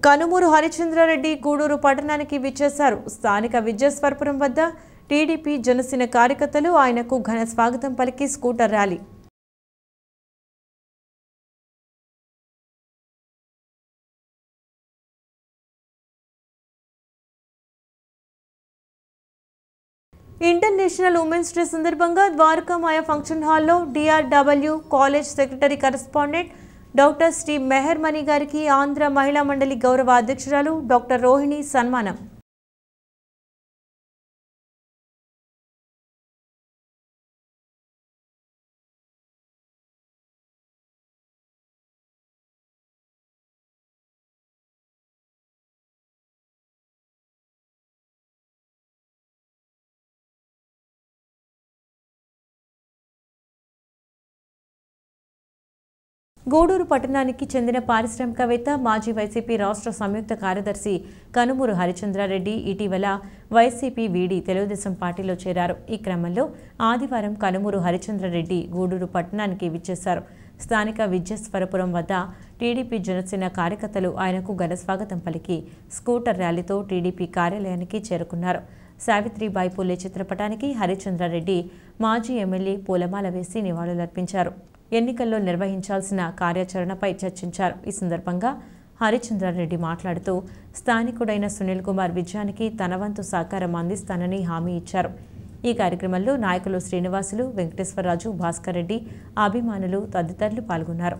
కనుమూరు హరిచంద్రారెడ్డి గూడూరు పట్టణానికి విచ్చేశారు. స్థానిక విజయస్వరపురం వద్ద టీడీపీ జనసేన కార్యకర్తలు ఆయనకు ఘన స్వాగతం పలికి scooter rally. International women's day సందర్భంగా ద్వారకామాయ ఫంక్షన్ హాల్లో DRW college secretary correspondent doctor Shri Meher Mani గారికి ఆంధ్ర మహిళా మండలి గౌరవ అధ్యక్షురాలు డాక్టర్ రోహిణి సన్మానం. గూడూరు పట్టణానికి చెందిన పారిశ్రామికవేత్త మాజీ వైసీపీ రాష్ట్ర సంయుక్త కార్యదర్శి కనుమూరు హరిచంద్రారెడ్డి ఇటీవల వైసీపీ వీడి తెలుగుదేశం పార్టీలో చేరారు. ఈ క్రమంలో ఆదివారం కనుమూరు హరిచంద్రారెడ్డి గూడూరు పట్టణానికి విచ్చేశారు. స్థానిక విజయస్వరపురం వద్ద టీడీపీ జనసేన కార్యకర్తలు ఆయనకు ఘనస్వాగతం పలికి స్కూటర్ ర్యాలీతో టీడీపీ కార్యాలయానికి చేరుకున్నారు. సావిత్రిబాయి పూలే చిత్రపటానికి హరిచంద్రారెడ్డి మాజీ ఎమ్మెల్యే పూలమాల వేసి నివాళులర్పించారు. ఎన్నికల్లో నిర్వహించాల్సిన కార్యాచరణపై చర్చించారు. ఈ సందర్భంగా హరిచంద్రారెడ్డి మాట్లాడుతూ స్థానికుడైన సునీల్ కుమార్ విజయానికి తన వంతు సహకారం అందిస్తానని హామీ ఇచ్చారు. ఈ కార్యక్రమంలో నాయకులు శ్రీనివాసులు, వెంకటేశ్వరరాజు, భాస్కర్ రెడ్డి, అభిమానులు తదితరులు పాల్గొన్నారు.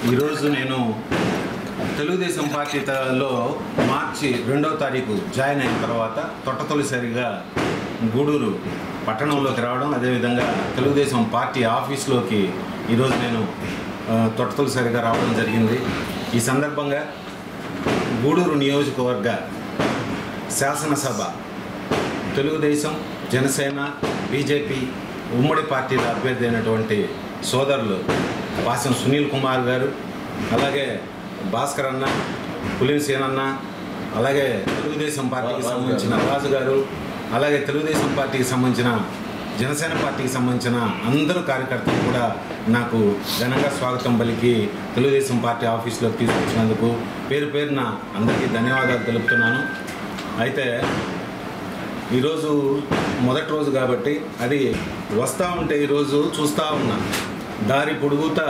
ఈరోజు నేను తెలుగుదేశం పార్టీలో మార్చి 2వ తారీఖు జాయిన్ అయిన తర్వాత తొలిసారిగా గూడూరు పట్టణంలోకి రావడం, అదేవిధంగా తెలుగుదేశం పార్టీ ఆఫీస్లోకి ఈరోజు నేను తొలిసారిగా రావడం జరిగింది. ఈ సందర్భంగా గూడూరు నియోజకవర్గ శాసనసభ తెలుగుదేశం, జనసేన, బీజేపీ ఉమ్మడి పార్టీల అభ్యర్థి అయినటువంటి సోదరులు పాసం సునీల్ కుమార్ గారు, అలాగే భాస్కర్ అన్న, పులిసేనన్న, అలాగే తెలుగుదేశం పార్టీకి సంబంధించిన రాజు గారు, అలాగే తెలుగుదేశం పార్టీకి సంబంధించిన జనసేన పార్టీకి సంబంధించిన అందరూ కార్యకర్తలు కూడా నాకు ఘనంగా స్వాగతం పలికి తెలుగుదేశం పార్టీ ఆఫీస్లోకి తీసుకొచ్చినందుకు పేరు పేరున అందరికీ ధన్యవాదాలు తెలుపుతున్నాను. అయితే ఈరోజు మొదటి రోజు కాబట్టి అది వస్తూ ఉంటే ఈరోజు చూస్తూ ఉన్నా దారి పొడుగుతా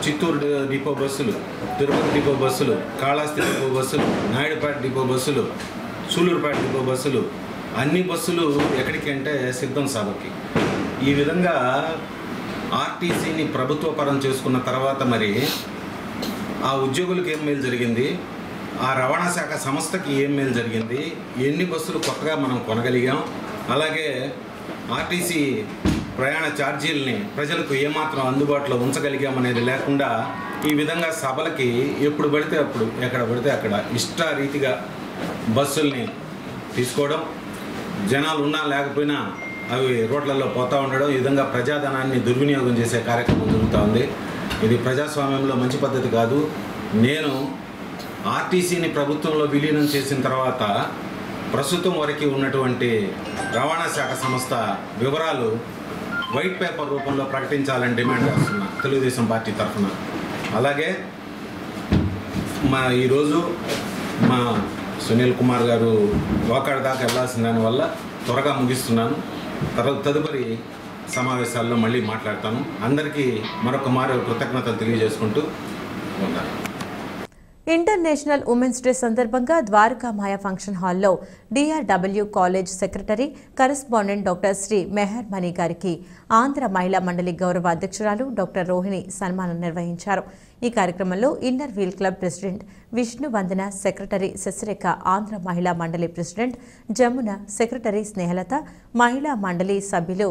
చిత్తూరు డిపో బస్సులు, తిరుపతి డిపో బస్సులు, కాళహస్తి డిపో బస్సులు, నాయుడుపేట డిపో బస్సులు, సూలూరుపేట డిపో బస్సులు, అన్ని బస్సులు ఎక్కడికి అంటే సిద్ధం సభకి. ఈ విధంగా ఆర్టీసీని ప్రభుత్వ పరం చేసుకున్న తర్వాత మరి ఆ ఉద్యోగులకు ఏం మేలు జరిగింది, ఆ రవాణా శాఖ సంస్థకి ఏం మేలు జరిగింది, ఎన్ని బస్సులు కొత్తగా మనం కొనగలిగాం, అలాగే ఆర్టీసీ ప్రయాణ ఛార్జీలని ప్రజలకు ఏమాత్రం అందుబాటులో ఉంచగలిగామనేది లేకుండా ఈ విధంగా సభలకి ఎప్పుడు పడితే అప్పుడు, ఎక్కడ పడితే అక్కడ ఇష్టారీతిగా బస్సుల్ని తీసుకోవడం, జనాలు ఉన్నా లేకపోయినా అవి రోడ్లలో పోతూ ఉండడం, ఈ విధంగా ప్రజాధనాన్ని దుర్వినియోగం చేసే కార్యక్రమం జరుగుతూ ఉంది. ఇది ప్రజాస్వామ్యంలో మంచి పద్ధతి కాదు. నేను ఆర్టీసీని ప్రభుత్వంలో విలీనం చేసిన తర్వాత ప్రస్తుతం వరకు ఉన్నటువంటి రవాణా శాఖ సంస్థ వివరాలు వైట్ పేపర్ రూపంలో ప్రకటించాలని డిమాండ్ చేస్తున్నా తెలుగుదేశం పార్టీ తరఫున. అలాగే ఈరోజు మా సునీల్ కుమార్ గారు వాకాడు దాకా వెళ్ళాల్సిన దానివల్ల త్వరగా ముగిస్తున్నాను. తదుపరి సమావేశాల్లో మళ్ళీ మాట్లాడతాను. అందరికీ మరొక కృతజ్ఞతలు తెలియజేసుకుంటూ ఉన్నాను. ఇంటర్నేషనల్ ఉమెన్స్ డే సందర్భంగా ద్వారకామాయ ఫంక్షన్ హాల్లో DRW college secretary correspondent doctor Shri Meher Mani గారికి ఆంధ్ర మహిళా మండలి గౌరవ అధ్యక్షురాలు డాక్టర్ రోహిణి సన్మానం నిర్వహించారు. ఈ కార్యక్రమంలో inner wheel club president Vishnu Vandana, secretary Sasirekha, Andhra Mahila Mandali president Jamuna, secretary Snehalatha, మహిళా మండలి సభ్యులు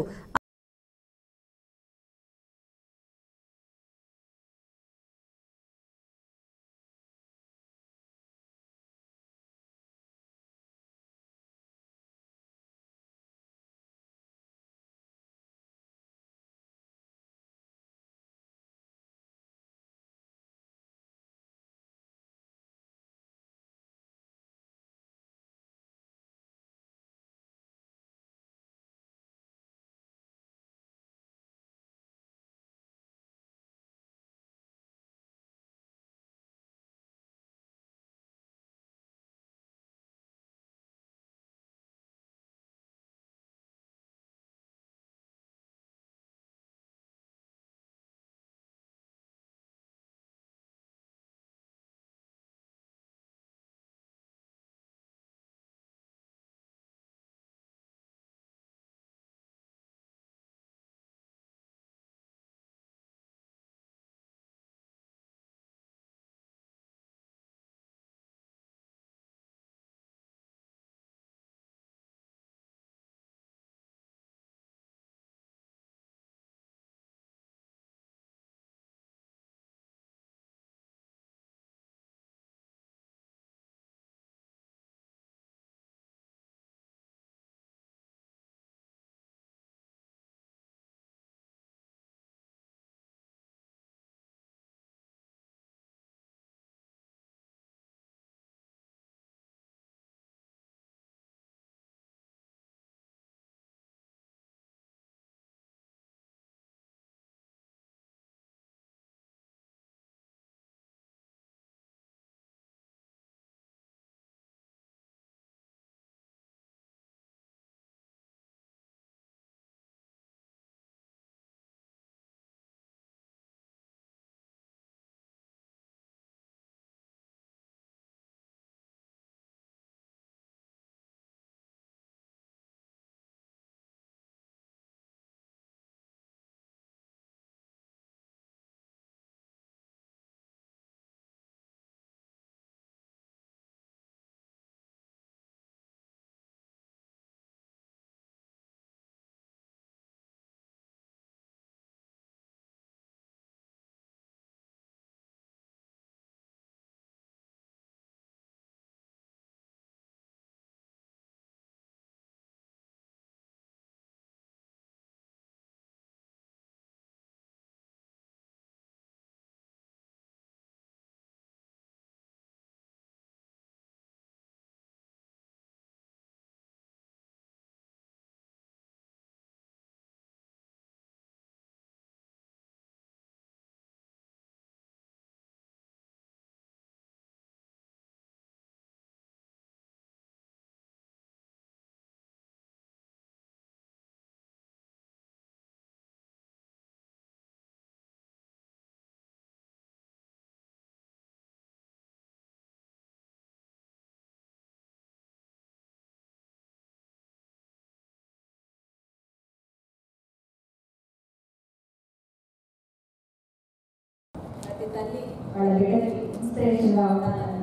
ప్రతి తల్లి వాళ్ళ బిడ్డకి ఇన్స్పిరేషన్గా ఉండాలని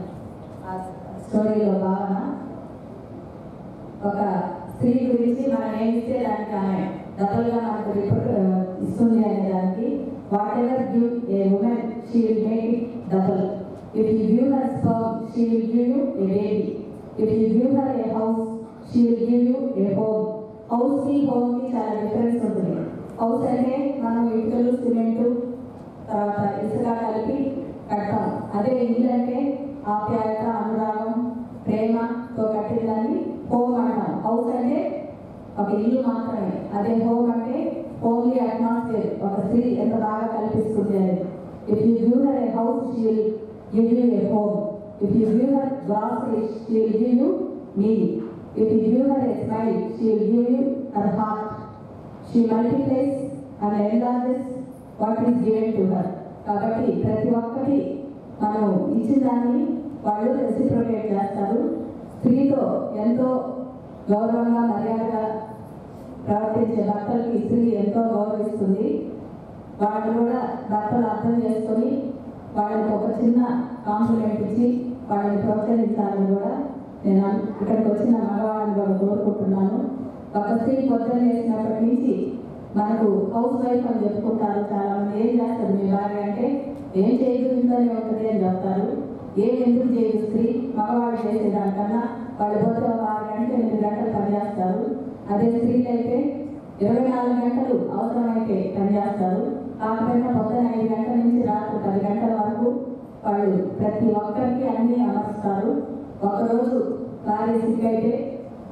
ఆ స్టోరీలో భావన. ఒక స్త్రీ గురించి మనం ఏం ఇస్తే దానికి ఆమె డబుల్గా మనకు ఇస్తుంది అనే దానికి what ever give a women she will make it double. If you give her sperm she will give you A baby. If you give her a house she will give you a home. హౌస్కి హోమ్కి చాలా difference ఉంటుంది. House అంటే మనం ఇటుకలు cement తర్వాత ఇసుక కలిపి కడతాం. అదే ఇల్లు అంటే ఆప్యాయత అనురాగం ప్రేమతో కట్టిందని హోమ్ అంటాం. హౌస్ అంటే ఒక ఇల్లు మాత్రమే. అదే హోమ్ అంటే హోమ్లీ అట్మాస్ఫియర్, ఒక స్త్రీ ఎంత బాగా కల్పిస్తుంది అని. If you give her a house she will give you a home. If you give her groceries she will give you meal. If you give her a smile she will give you her heart. She multiplies and enlarges what is given to her. కాబట్టి ప్రతి ఒక్కటి మనం ఇచ్చిన దాన్ని వాళ్ళు reciprocate చేస్తారు. స్త్రీతో ఎంతో గౌరవంగా మర్యాదగా ప్రవర్తించే భర్తలకి స్త్రీ ఎంతో గౌరవిస్తుంది. వాళ్ళు కూడా భర్తలు అర్థం చేసుకొని వాళ్ళకి ఒక చిన్న కాంప్లిమెంట్ ఇచ్చి వాళ్ళని ప్రోత్సహించాలని కూడా నేను ఇక్కడికి వచ్చిన మగవాళ్ళని కూడా కోరుకుంటున్నాను. ఒక స్త్రీ పొద్దున్న వేసినప్పటి నుంచి మనకు హౌస్ వైఫ్ అని చెప్పుకుంటారు చాలామంది. ఏం చేస్తారు మీ భార్య అంటే ఏం చేయదు ఇంట్లోనే ఉంటుంది అని చెప్తారు. ఏం ఎందుకు చేయదు స్త్రీ? మగవాళ్ళు చేసేదానికన్నా వాళ్ళు పోతే ఒక 6 గంటలు 8 గంటలు పనిచేస్తారు. అదే స్త్రీలు అయితే 24 గంటలు అవసరమైతే పనిచేస్తారు. కాకపోయినా పొద్దున 5 గంటల నుంచి రాత్రి 10 గంటల వరకు వాళ్ళు ప్రతి ఒక్కరికి అన్నీ అమర్స్తారు. ఒకరోజు భార్య సిక్ అయితే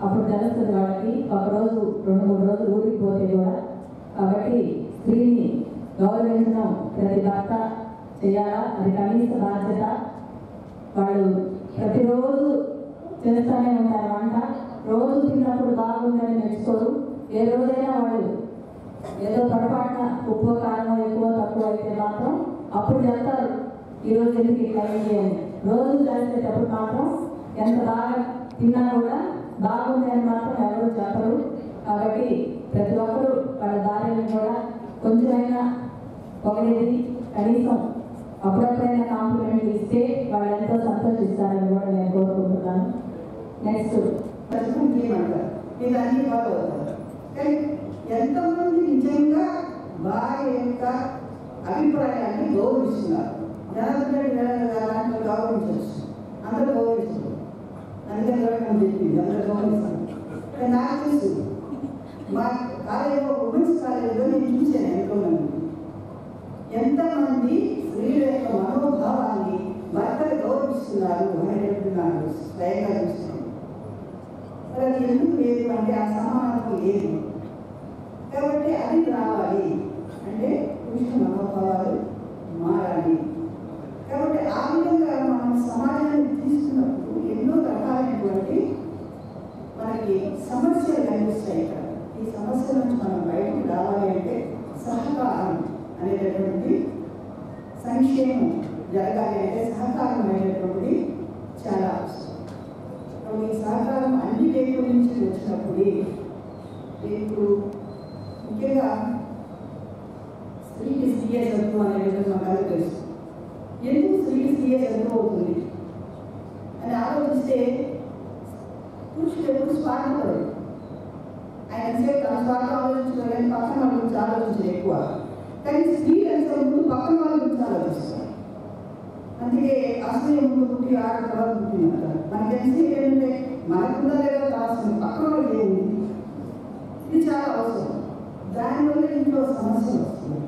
అప్పుడు తెలుస్తుంది వాళ్ళకి. ఒకరోజు 2-3 రోజులు ఊరికి పోతే కూడా. కాబట్టి స్త్రీని గౌరవించడం ప్రతి భర్త చేయాలా, అది కనీస బాధ్యత. వాళ్ళు ప్రతిరోజు చేస్తూనే ఉంటారు వంట. రోజు తిన్నప్పుడు బాగుందని మెచ్చుకోరు. ఏ రోజైనా వాళ్ళు ఏదో పొరపాటున ఉప్పు కారం ఎక్కువ తక్కువ అయితే మాత్రం అప్పుడు చెప్తారు ఈరోజు ఎందుకు ఇట్లా అయింది అని. రోజు చేసేటప్పుడు మాత్రం ఎంత బాగా తిన్నా కూడా బాగుంది అని మాత్రం ఎవరు చెప్పరు. కాబట్టి ప్రతి ఒక్కరూ వాళ్ళ భార్యను కూడా కొంచెమైనా పొగడేది, కనీసం అప్పుడప్పుడైనా కాంప్లిమెంట్లు ఇస్తే వాళ్ళు ఎంతో సంతోషిస్తారని కూడా నేను కోరుకుంటున్నాను. నెక్స్ట్ అంటారు, ఇది అన్ని ఫాలో అవుతారు. కానీ ఎంతమంది నిజంగా భార్య యొక్క అభిప్రాయాన్ని గౌరవిస్తున్నారు? జనార్దన్ గారు గౌరవించవచ్చు, అందరూ గౌరవిస్తారు. అందుకని చెప్పింది అందరూ గౌరవిస్తారు. కానీ నాకు తెలుసు, మా కాలేజీలో ఉమెన్స్ కాలేజీలో నేను చూశాను ఎంతమంది స్త్రీల యొక్క మనోభావాన్ని భర్తలు గౌరవిస్తున్నారు అనేటువంటి నాకు స్వయంగా చూస్తున్నాను. మరి అది ఎందుకు లేదు అంటే ఆ సమానత్వం లేదు. కాబట్టి అది రావాలి అంటే పురుష మనోభావాలు మారాలి. కాబట్టి ఆ విధంగా మనం సమాజాన్ని తీసుకున్నప్పుడు ఎన్నో రకాలైనటువంటి మనకి సమస్యలు కనిపిస్తాయి. ఇక్కడ ఈ సమస్యల నుంచి మనం బయటకు రావాలి అంటే సహకారం అనేటటువంటి సంక్షేమం జరగాలి అంటే సహకారం అనేటటువంటి చాలా అవసరం. ఈ సహకారం అన్ని వైపుల నుంచి వచ్చినప్పుడు ఇప్పుడు ముఖ్యంగా స్త్రీకి స్త్రీయ చదువు అనేది మనకు తెలుసు. ఎందుకు స్త్రీకి స్త్రీయ చదువు అవుతుంది అని ఆలోచిస్తే పురుషులు ఎప్పుడు స్వార్థపడరు. ఆయన సేపు తన స్వార్థం ఆలోచించడం కానీ పక్కన వాళ్ళ గురించి ఆలోచించడం ఎక్కువ. కానీ స్త్రీలు ఎంత ముందు పక్కన వాళ్ళ గురించి ఆలోచిస్తారు. అందుకే అసలు ముందు పుట్టి ఆడ తర్వాత పుట్టినట్టు మనకి తెలిసి ఏంటంటే మనకున్నా లేదా రాసిన పక్కన వాళ్ళకి ఏముంది. ఇది చాలా అవసరం. దానివల్ల ఇంట్లో సమస్యలు వస్తుంది.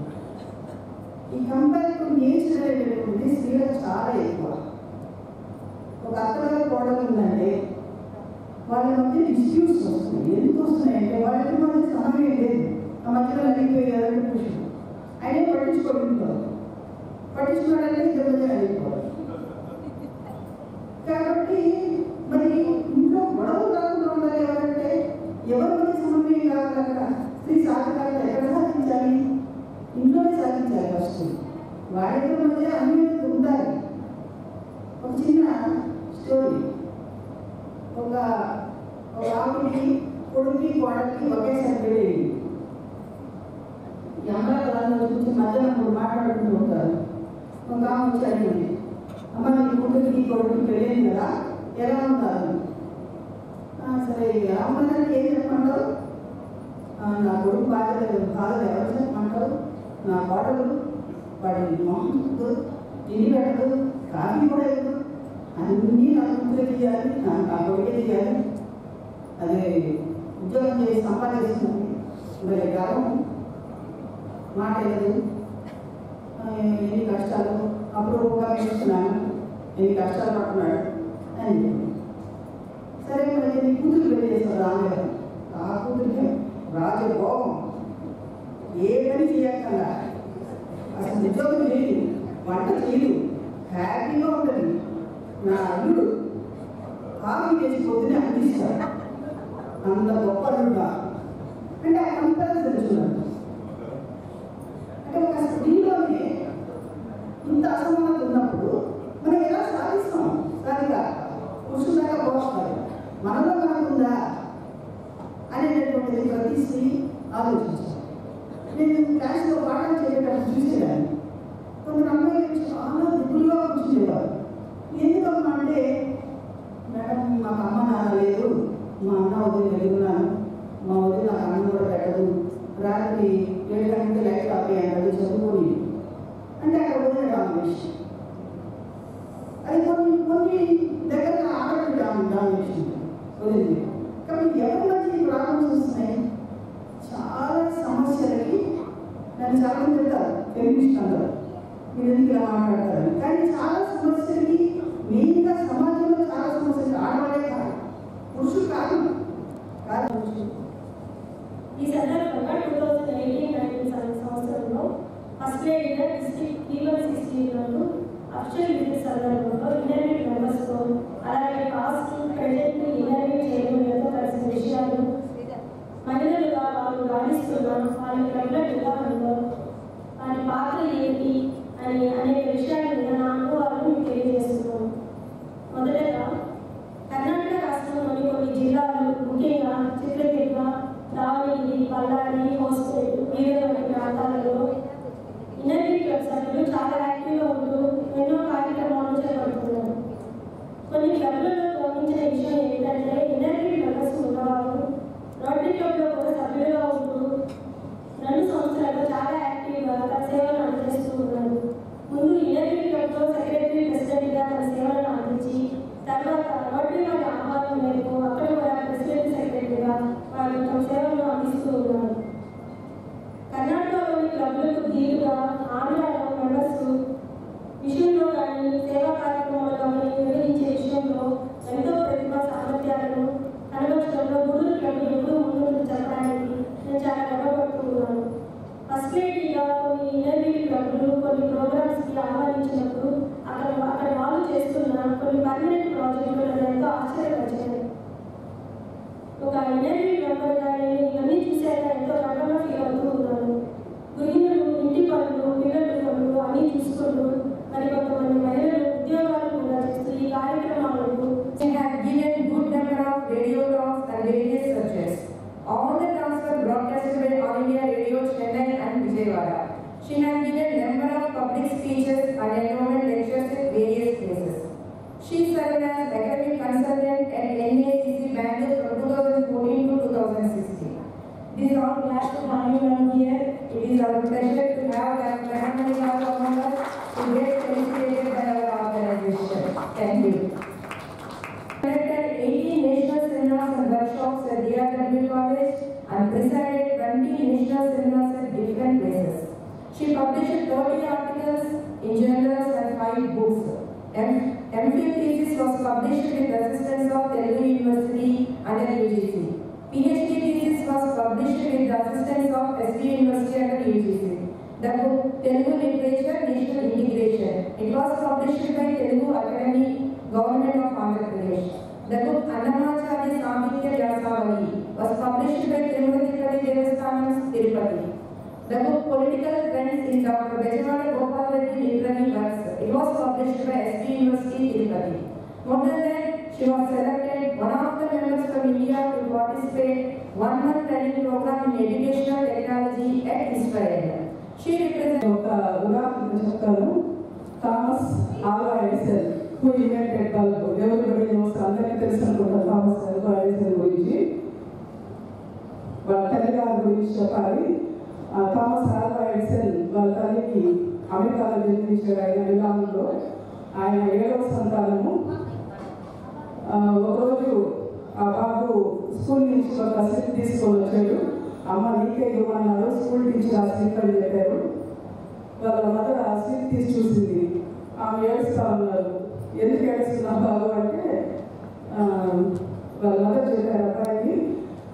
ఈ కంపారిటివ్ నేచర్ అనేటటువంటి స్త్రీలకు చాలా ఎక్కువ. ఒక అత్తగారు కోడలు ఉందంటే వాళ్ళ మధ్య డిస్ప్యూట్స్ వస్తున్నాయి. ఎందుకు వస్తున్నాయంటే వాళ్ళకి మధ్య సమయం లేదు. ఆ మధ్యలో నలిగిపోయారు పురుషుడు ఆయనే పట్టించుకోవాలంటే ఇద్దరు మధ్య నలిగిపోవాలి. కాబట్టి మరి ఇంట్లో గొడవలు కాకుండా ఉండాలి. ఎవరంటే ఎవరి మధ్య సమన్వయం కావాలి? అక్కడ స్త్రీ సాధికారత ఎక్కడ సాధించాలి? ఇంట్లోనే సాధించాలి. ఫస్ట్ వాళ్ళిద్దరి మధ్య అన్యోన్యత ఉండాలి. ఒక చిన్న స్టోరీ. ఒక ఆవిడికి కొడుకు కోడలికి ఒకేసారి పెళ్ళి. ఈ అమరావతి చూసి మధ్యాహ్నం మాట్లాడుకుంటూ ఉంటారు. ఒక ఒక ఆమె వచ్చి అడిగింది, అమ్మ నీ కూతురికి కొడుకు పెళ్ళింది కదా, ఎలా ఉన్నారు? సరే ఎలా ఉన్నారని ఏం చెప్పమంటారు? నా కొడుకు బాధలు ఎవరు చెప్పమంటారు? నా కోడలు వాడి మొహం తిండి పెట్టదు, కాఫీ కూడా ఇవ్వదు, అన్నీ నా కూతురే తీయాలి, నా కొడుకే తీయాలి, అదే ఉద్యోగం చేసి సంపాదిస్తుంది, మరి గర్వం మాట లేదు, ఎన్ని కష్టాలు అప్రూవ్గా పెంచుతున్నాను, ఎన్ని కష్టాలు పడుతున్నాడు అని చెప్పి. సరే మరి నీ కూతురు పెళ్లి చేస్తారు రాగారు, ఆ కూతురికి రాజభోగం, ఏ పని చేయక్కల్లా, అసలు ఉద్యోగం చేయదు, వంట చేయదు, హ్యాపీగా ఉంటుంది. నా అల్లుడు కాఫీ చేసి పొద్దునే అందిస్తాడు, అంత గొప్ప అల్లుడుగా. అంటే ఆ కంపారిజన్ తెలుసుకున్నాడు. అంటే ఒక స్త్రీలోనే ఇంత అసమానత ఉన్నప్పుడు మనం ఎలా సాధిస్తాం? సరిగా పురుషులాగా పోస్తారు, మనలో మనకుందా అనేటటువంటిది ప్రతి స్త్రీ ఆలోచించాలి. నేను క్లాస్లో పాఠం చేసేటప్పుడు చూసేదాన్ని, కొందరు అమ్మాయిలు చాలా దిగులుగా కూర్చునేవారు. ఎందుకమ్మా అంటే, మేడం మాకు అమ్మ నాన్న లేదు, మా అన్న వదిలి వెలుగున్నాను, మా వదిలి నాకు అన్నం కూడా పెట్టదు, రాత్రి 7 గంటలకి లైట్ ఆపేయాలి చదువుకొని అంటే అక్కడ వదిలే డామినేషన్. అది కొన్ని దగ్గర ఆడవాళ్ళు డామినేషన్ వదిలింది. కాబట్టి ఎవరి మధ్య ఈ ప్రాబ్లమ్స్ వస్తున్నాయి? చాలా సమస్యలకి నన్ను చాలా మంది చెప్తారు ఫెమినిస్ట్ అందరూ, మీరు ఎందుకు ఇలా మాట్లాడతారు, కానీ చాలా సమస్యలకి మెయిన్గా సమాజంలో చాలా సమస్యలు ఆడవాళ్ళే కాదు, పురుషులు కాదు. ఈ సందర్భంగా 2018-19 సంవత్సరంలో ఫస్ట్ లేడీగా డిస్ట్రిక్ట్ E160 అఫీషియల్ విజిట్ సందర్భంలో ఇంటర్వ్యూ మెంబర్స్తో అలాగే పాస్ట్ ప్రజెంట్ ఇంటర్వ్యూ చేయడంతో కలిసిన విషయాలు, మహిళలుగా వాళ్ళు రాణిస్తున్న వాళ్ళ క్లబ్ల నిర్వహణలో వారి పాత్ర ఏంటి అని అనేక విషయాల మీద నా అనుభవాలను మీకు తెలియజేస్తున్నాను. మొదటగా కర్ణాటక రాష్ట్రంలోని కొన్ని జిల్లాలు, ముఖ్యంగా చిత్రదుర్గ, దావణగిరి, బళ్ళారి, హోస్పేట్, బీదర్ వంటి ప్రాంతాలలో ఇంటర్వ్యూ క్లబ్ సభ్యులు చాలా యాక్టివ్గా ఉంటూ ఎన్నో కార్యక్రమాలు చేపడుతున్నారు. కొన్ని క్లబ్లలో గమనించిన విషయం ఏంటంటే, ఇంటర్వ్యూ మెంబర్స్ ఉన్నవారు రోటరీ క్లబ్లో కూడా సభ్యులుగా ఉంటూ 2 సంవత్సరాల్లో చాలా యాక్టివ్గా తన సేవలను అందజేస్తూ ఉన్నారు. ముందు ఇంటర్వ్యూ క్లబ్లో సెక్రటరీ ప్రెసిడెంట్గా తన సేవలను అందించి, తర్వాత రోటరీ వారి ఆహ్వానం మేరకు అక్కడ కూడా ప్రెసిడెంట్ సెక్రటరీగా వారు తమ సేవలను అందిస్తూ ఉన్నారు. కర్ణాటకలోని క్లబ్లకు దీటుగా ఆంధ్రాలో మెంబర్స్ విషయంలో కానీ సేవా కార్యక్రమాలు కానీ నిర్వహించే విషయంలో ఎంతో ప్రతిభా సామర్థ్యాలను కనబరచడంలో గురువుల క్లబ్ ఎప్పుడూ ముందుకు చెప్పడానికి నేను చాలా గర్వపడుతున్నాను. ఫస్ట్ లేడీగా కొన్ని ఇంటర్వ్యూ క్లబ్లు కొన్ని ప్రోగ్రామ్స్కి ఆహ్వానించినప్పుడు అక్కడ వాళ్ళు చేస్తున్న కొన్ని పర్మనెంట్ ప్రాజెక్టులు నన్ను ఎంతో ఆశ్చర్యపరిచాయి. ఒక ఇంటర్వ్యూ మెంబర్గా నేను ఇవన్నీ చూసాక ఎంతో గర్వంగా ఫీల్ అవుతూ ఉన్నాను. గృహిణులు ఇంటి పనులు, పిల్లల పనులు అన్నీ చూసుకుంటూ మరి కొంతమంది మహిళలు ఉద్యోగాలు కూడా చేస్తూ ఈ కార్యక్రమాలకు good number of radio talks and various subjects. All the talks were broadcasted by All India Radio Chennai and Vijayawada. She has given number of public speeches and endowment lectures at various places. She served as academic consultant at NACC Bangalore from 2014 to 2016. It is our glad to have you down here. It is our pleasure to have Dr. Mahamani among us to get felicitated by our organization. Thank you. Conducted 18 national seminars and workshops at DRW College and presided 20 national seminars at different places. She published 30 articles in journals and 5 books. MPhil thesis was published with the assistance of Telugu University under UGC. PhD thesis was published with the assistance of SB University under UGC. The book Telugu Literature National Integration. It was published by Telugu Academy, Government of Andhra Pradesh. The book Annamacharya Samhitya Vyasavali was published by Tirupati Devasthanam, Tirupati. The book Political Trends in Dr. Bejawada Gopal Reddy Literary Works. It was published by SB University, Tirupati. More than that, she was selected one of the members from India to participate 1-month training program in educational technology at Israel. She represents ఒక ఉదాహరణ చెప్తాను. Thomas Alva Edison who invented bulb. Everybody nose, అందరికీ తెలుసు అనుకుంటారు Thomas Alva Edison గురించి. వాళ్ళ తల్లిగారి గురించి చెప్పాలి. థామస్ ఆల్వా ఎడిసన్ వాళ్ళ తల్లికి అమెరికాలో జన్మించాడు. ఆయన విలాంలో ఆయన 7వ సంతానము. ఒకరోజు ఆ బాబు స్కూల్ నుంచి ఒక స్లిప్ తీసుకొని వచ్చాడు. అమ్మ నీకే ఇవ్వమన్నారు, స్కూల్ టీచర్ ఆ స్లిప్ అని చెప్పారు. వాళ్ళ మదర్ ఆ స్లిప్ తీసి చూసింది. ఆమె ఏడుస్తూ ఉన్నారు. ఎందుకు ఏడుస్తున్నా బాబు అంటే వాళ్ళ మదర్ చెప్పారు, అబ్బాయి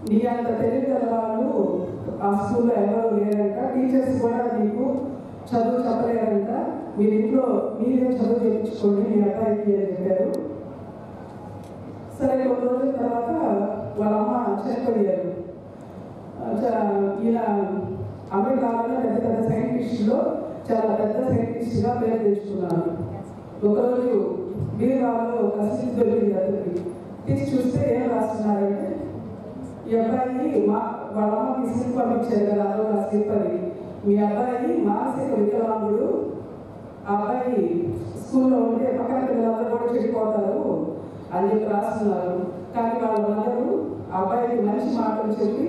నీ అంత తెలియగల వాళ్ళు ఆ స్కూల్లో ఎవరు లేరంట, టీచర్స్ కూడా నీకు చదువు చెప్పలేరంట, మీరు ఇంట్లో మీరే చదువు చేయించుకోండి మీ అబ్బాయికి అని చెప్పారు. సరే కొన్ని రోజుల తర్వాత వాళ్ళ అమ్మ చనిపోయారు. ఈయన అమెరికాలో పెద్ద పెద్ద సైంటిస్టులో చాలా పెద్ద సైంటిస్ట్గా పేరు తెచ్చుకున్నారు. ఒకరోజు బీరువాలో ఒక స్లిప్ దొరికింది అతనికి. తీసి చూస్తే ఏం రాస్తున్నారంటే, ఈ అబ్బాయి వాళ్ళ అమ్మకి స్లిప్ పంపించారు కదా, అదో ఆ స్లిప్ అని, మీ అబ్బాయి మానసిక వికలాంగుడు, ఆ అబ్బాయి స్కూల్లో ఉంటే పక్కన పిల్లలందరూ కూడా చెడిపోతారు అని చెప్పి రాస్తున్నారు. కానీ వాళ్ళ మదరు ఆ అబ్బాయికి మంచి మాటలు చెప్పి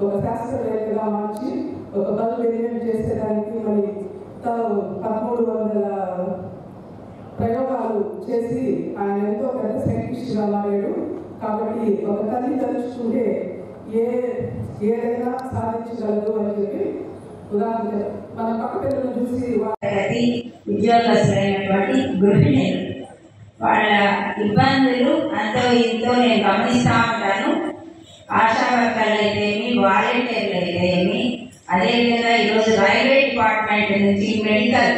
ఒక శాస్త్రవేత్తగా మార్చి ఒక బల్బ్ ఇన్వెంట్ చేసేదానికి మరి 1300 ప్రయోగాలు చేసి ఆయన ఎంతో పెద్ద సైంటిస్ట్గా మారాడు. కాబట్టి ఒక తల్లి తలుచుకుంటే ఏదైనా సాధించగలదు అని చెప్పి ఉదాహరణ మన పక్క పిల్లలు చూసి ఉద్యోగస్తులైనటువంటి గృహిణులు వాళ్ళ ఇబ్బందులు అంతో ఇంతో నేను గమనిస్తూ ఉంటాను. ఆశా వర్కర్లు అయితేమి, వాలంటీర్లు అయితేమి, అదేవిధంగా ఈరోజు రైల్వే డిపార్ట్మెంట్ నుంచి మెడికల్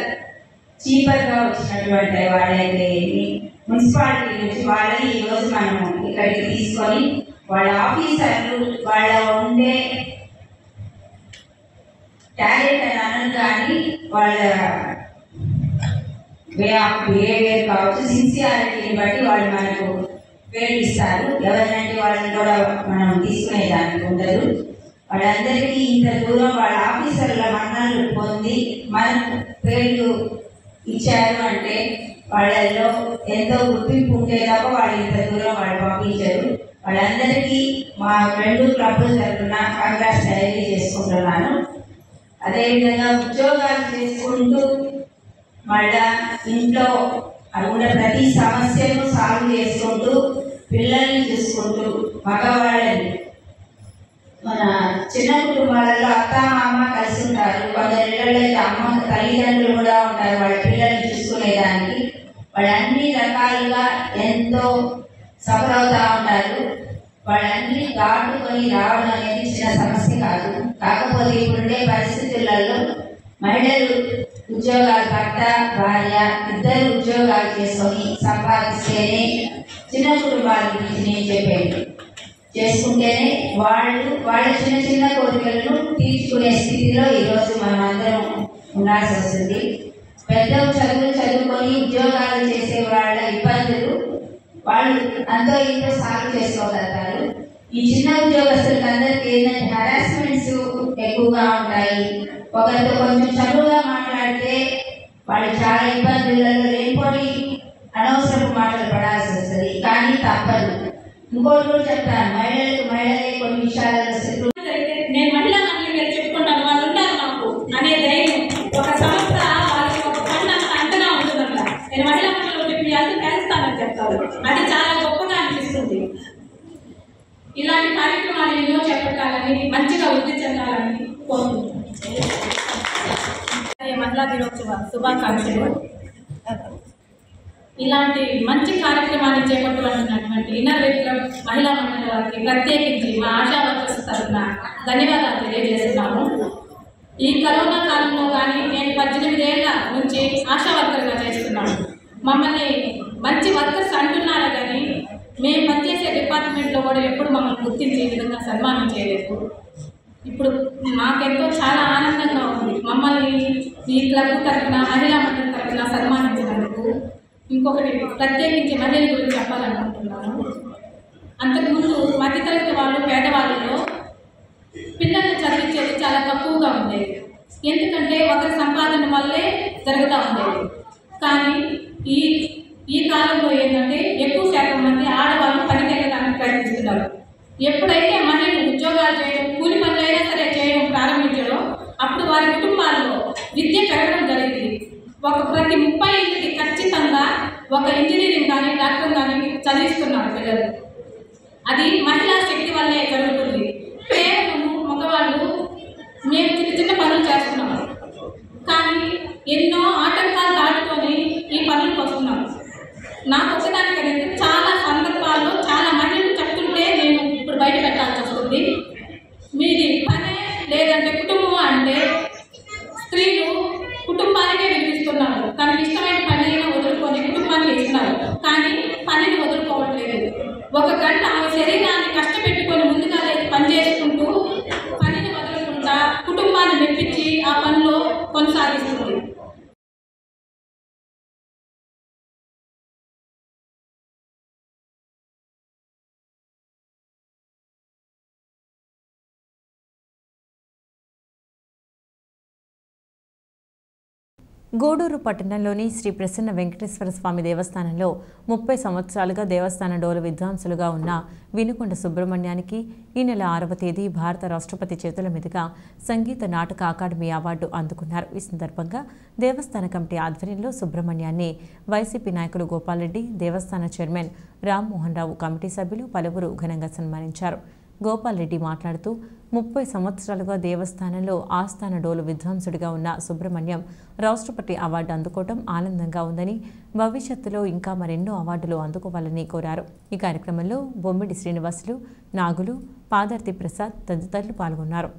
చీపర్గా వచ్చినటువంటి వాళ్ళైతే ఏమి, మున్సిపాలిటీ నుంచి వాళ్ళని ఈరోజు మనము ఇక్కడికి తీసుకొని వాళ్ళ ఆఫీసర్లు వాళ్ళ ఉండే టాలెంట్ అని అనను కానీ వాళ్ళ వే ఆఫ్ బిహేవియర్ కావచ్చు, సిన్సియారిటీని బట్టి వాళ్ళు మనకు పేరు ఇస్తారు. ఎవరినంటే వాళ్ళని కూడా మనం తీసుకునేదానికి ఉండదు. వాళ్ళందరికీ ఇంత దూరం వాళ్ళ ఆఫీసర్ల మన్ననలు పొంది మనకు పేర్లు ఇచ్చారు అంటే వాళ్ళల్లో ఎంతో గుర్తింపు ఉంటే తప్ప వాళ్ళు ఇంత దూరం వాళ్ళు పంపించారు. వాళ్ళందరికీ మా 2 క్లబ్ల తరఫున కాంగ్రెస్ తెలియజేసుకుంటున్నాను. అదేవిధంగా ఉద్యోగాలు చేసుకుంటూ మళ్ళా ఇంట్లో ఉన్న ప్రతి సమస్యను సాల్వ్ చేసుకుంటూ పిల్లల్ని చూసుకుంటూ మగవాళ్ళని మన చిన్న కుటుంబాలలో అత్త మామ కలిసి ఉంటారు. కొందరు ఇళ్ళలో అమ్మ తల్లిదండ్రులు కూడా ఉంటారు వాళ్ళ పిల్లల్ని చూసుకునేదానికి. వాళ్ళు అన్ని రకాలుగా ఎంతో సఫర్ అవుతూ ఉంటారు. వాళ్ళన్నీ దాటుకొని రావడం అనేది చిన్న సమస్య కాదు. కాకపోతే ఇప్పుడుండే పరిస్థితులలో మహిళలు ఉద్యోగాలు, భర్త భార్య ఇద్దరు ఉద్యోగాలు చేసుకొని సంపాదిస్తేనే చిన్న కుటుంబాల గురించి నేను చెప్పాను చేసుకుంటేనే వాళ్ళ చిన్న చిన్న కోరికలను తీర్చుకునే స్థితిలో ఈరోజు మనం అందరం ఉండాల్సి వస్తుంది. పెద్ద చదువుకొని ఉద్యోగాలు చేసే వాళ్ళ ఇబ్బందులు వాళ్ళు అంతో ఇంతో సాల్వ్ చేసుకోగలుగుతారు. ఈ చిన్న ఉద్యోగస్తులకు అందరికీ ఏంటంటే హరాస్మెంట్స్ ఎక్కువగా ఉంటాయి. ఒకరితో కొంచెం చదువుగా మాట్లాడితే వాళ్ళు చాలా ఇబ్బందులలో లేనిపోయి అనవసరపు మాటలు పడాల్సి వస్తుంది. కానీ తప్పదు. ఇంకోటి కూడా చెప్తాను, మహిళలే కొన్ని విషయాలలో నేను మహిళా మండలికి చెప్పుకుంటాను, వాళ్ళు ఉంటారు మాకు అనే ధైర్యం. ఒక సంస్థ వాళ్ళకి ఒక పని అంతగా ఉంటుందంట. నేను మహిళా మండలిలో చెప్పి చేస్తానని చెప్తారు. అది చాలా గొప్పగా అనిపిస్తుంది. ఇలాంటి కార్యక్రమాలు ఎన్నో చెప్పాలని, మంచిగా వృద్ధి చెందాలని కోరుకుంటున్నాను. మహిళా దినోత్సవ శుభాకాంక్షలు. ఇలాంటి మంచి కార్యక్రమాన్ని చేపట్టవలసినటువంటి ఇన్నర్ వెల్ఫేర్ మహిళా మండలి వారికి ప్రత్యేకించి మా ఆశా వర్కర్స్ తరఫున ధన్యవాదాలు తెలియజేస్తున్నాము. ఈ కరోనా కాలంలో కానీ నేను 18 ఏళ్ల నుంచి ఆశా వర్కర్గా చేస్తున్నాను. మమ్మల్ని మంచి వర్కర్స్ అంటున్నారు కానీ మేము పనిచేసే డిపార్ట్మెంట్లో కూడా ఎప్పుడు మమ్మల్ని గుర్తించే విధంగా సన్మానం చేయలేదు. ఇప్పుడు మాకెంతో చాలా ఆనందంగా ఉంది మమ్మల్ని ఈ క్లబ్ తరఫున మహిళా మండలి తరఫున సన్మానించినందుకు. ఇంకొకటి ప్రత్యేకించి మహిళల గురించి చెప్పాలనుకుంటున్నాను. అంతకుముందు మధ్యతరగతి వాళ్ళు, పేదవాళ్ళలో పిల్లల్ని చదివించేది చాలా తక్కువగా ఉండేది. ఎందుకంటే ఒకరి సంపాదన వల్లే జరుగుతూ ఉండేది. కానీ ఈ కాలంలో ఏంటంటే ఎక్కువ శాతం మంది ఆడవాళ్ళు పనికి వెళ్ళడానికి ప్రయత్నిస్తున్నారు. ఎప్పుడైతే మహిళలు ఉద్యోగాలు చేయడం, కూలి పనులైనా సరే చేయడం ప్రారంభించడం, అప్పుడు వారి కుటుంబాల్లో విద్య పెరగడం జరిగింది. ప్రతి 30 ఏళ్ళకి ఖచ్చితంగా ఒక ఇంజనీరింగ్ కానీ డాక్టర్ కానీ చదివిస్తున్నారు పిల్లలు. అది మహిళా శక్తి వల్లే జరుగుతుంది. కేవలం మగవాళ్ళు మేము చిన్న చిన్న పనులు చేస్తున్నాము, కానీ ఎన్నో ఆటంకాలు దాటుకొని ఈ పనులకు వస్తున్నాము. నాకు ఒకదానికంటే చాలా సందర్భాల్లో చాలా మహిళలు చెప్తుంటే నేను ఇప్పుడు బయట పెట్టాల్సి వస్తుంది. మీది పనే లేదంటే కుటుంబం అంటే స్త్రీలు కుటుంబానికే వినిపిస్తున్నారు. తనకి ఇష్టమైన పనిని వదులుకొని కుటుంబాన్ని ఇస్తున్నారు, కానీ పనిని వదులుకోవట్లేదు. 1 గంట ఆమె శరీరాన్ని కష్టపెట్టుకొని ముందుగా పని చేసుకుంటూ పనిని వదలకుండా కుటుంబాన్ని మెప్పించి ఆ పనిలో కొనసాగిస్తుంది. గూడూరు పట్టణంలోని శ్రీ ప్రసన్న వెంకటేశ్వర స్వామి దేవస్థానంలో 30 సంవత్సరాలుగా దేవస్థాన డోలు విద్వాంసులుగా ఉన్న వినుకొండ సుబ్రహ్మణ్యానికి ఈ నెల 6వ తేదీ భారత రాష్ట్రపతి చేతుల మీదుగా సంగీత నాటక అకాడమీ అవార్డు అందుకున్నారు. ఈ సందర్భంగా దేవస్థాన కమిటీ ఆధ్వర్యంలో సుబ్రహ్మణ్యాన్ని వైసీపీ నాయకులు గోపాల్రెడ్డి, దేవస్థాన చైర్మన్ రామ్మోహన్ రావు, కమిటీ సభ్యులు పలువురు ఘనంగా సన్మానించారు. గోపాల్రెడ్డి మాట్లాడుతూ 30 సంవత్సరాలుగా దేవస్థానంలో ఆస్థాన డోలు విద్వాంసుడిగా ఉన్న సుబ్రహ్మణ్యం రాష్ట్రపతి అవార్డు అందుకోవడం ఆనందంగా ఉందని, భవిష్యత్తులో ఇంకా మరెన్నో అవార్డులు అందుకోవాలని కోరారు. ఈ కార్యక్రమంలో బొమ్మిడి శ్రీనివాసులు, నాగులు, పాదర్తి ప్రసాద్ తదితరులు పాల్గొన్నారు.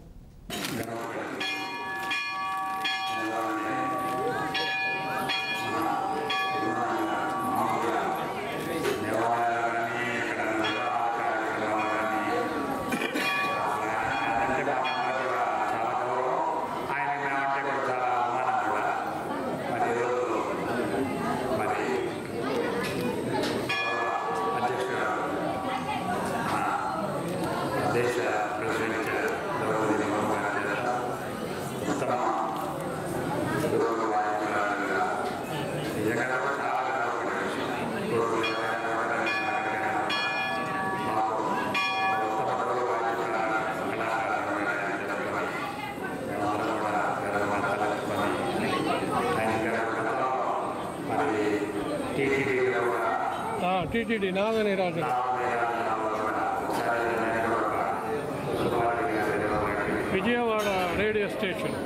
TTD Nagani Raju Vijayawada radio station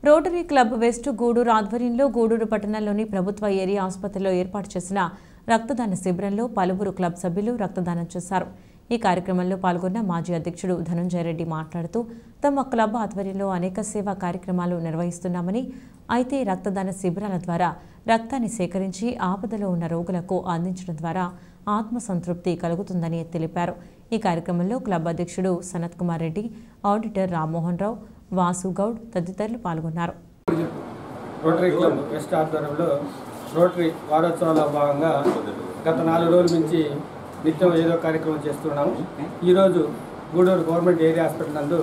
rotary club west Gudur ఆధ్వర్యంలో గూడూరు పట్టణంలోని ప్రభుత్వ ఏరియా ఆసుపత్రిలో ఏర్పాటు చేసిన రక్తదాన శిబిరంలో పలువురు క్లబ్ సభ్యులు రక్తదానం చేశారు. ఈ కార్యక్రమంలో పాల్గొన్న మాజీ అధ్యక్షుడు ధనంజయ రెడ్డి మాట్లాడుతూ తమ క్లబ్ ఆధ్వర్యంలో అనేక సేవా కార్యక్రమాలు నిర్వహిస్తున్నామని, అయితే రక్తదాన శిబిరాల ద్వారా రక్తాన్ని సేకరించి ఆపదలో ఉన్న రోగులకు అందించడం ద్వారా ఆత్మసంతృప్తి కలుగుతుందని తెలిపారు. ఈ కార్యక్రమంలో క్లబ్ అధ్యక్షుడు సనత్ కుమార్ రెడ్డి, ఆడిటర్ రామ్మోహన్ రావు, వాసుగౌడ్ తదితరులు పాల్గొన్నారు. రోటరీ క్లబ్ వెస్ట్ ఆధ్వర్యంలో రోటరీ వారోత్సవాల్లో భాగంగా గత 4 రోజుల నుంచి నిత్యం ఏదో కార్యక్రమం చేస్తున్నాము. ఈరోజు గూడూరు గవర్నమెంట్ ఏరియా హాస్పిటల్ నందు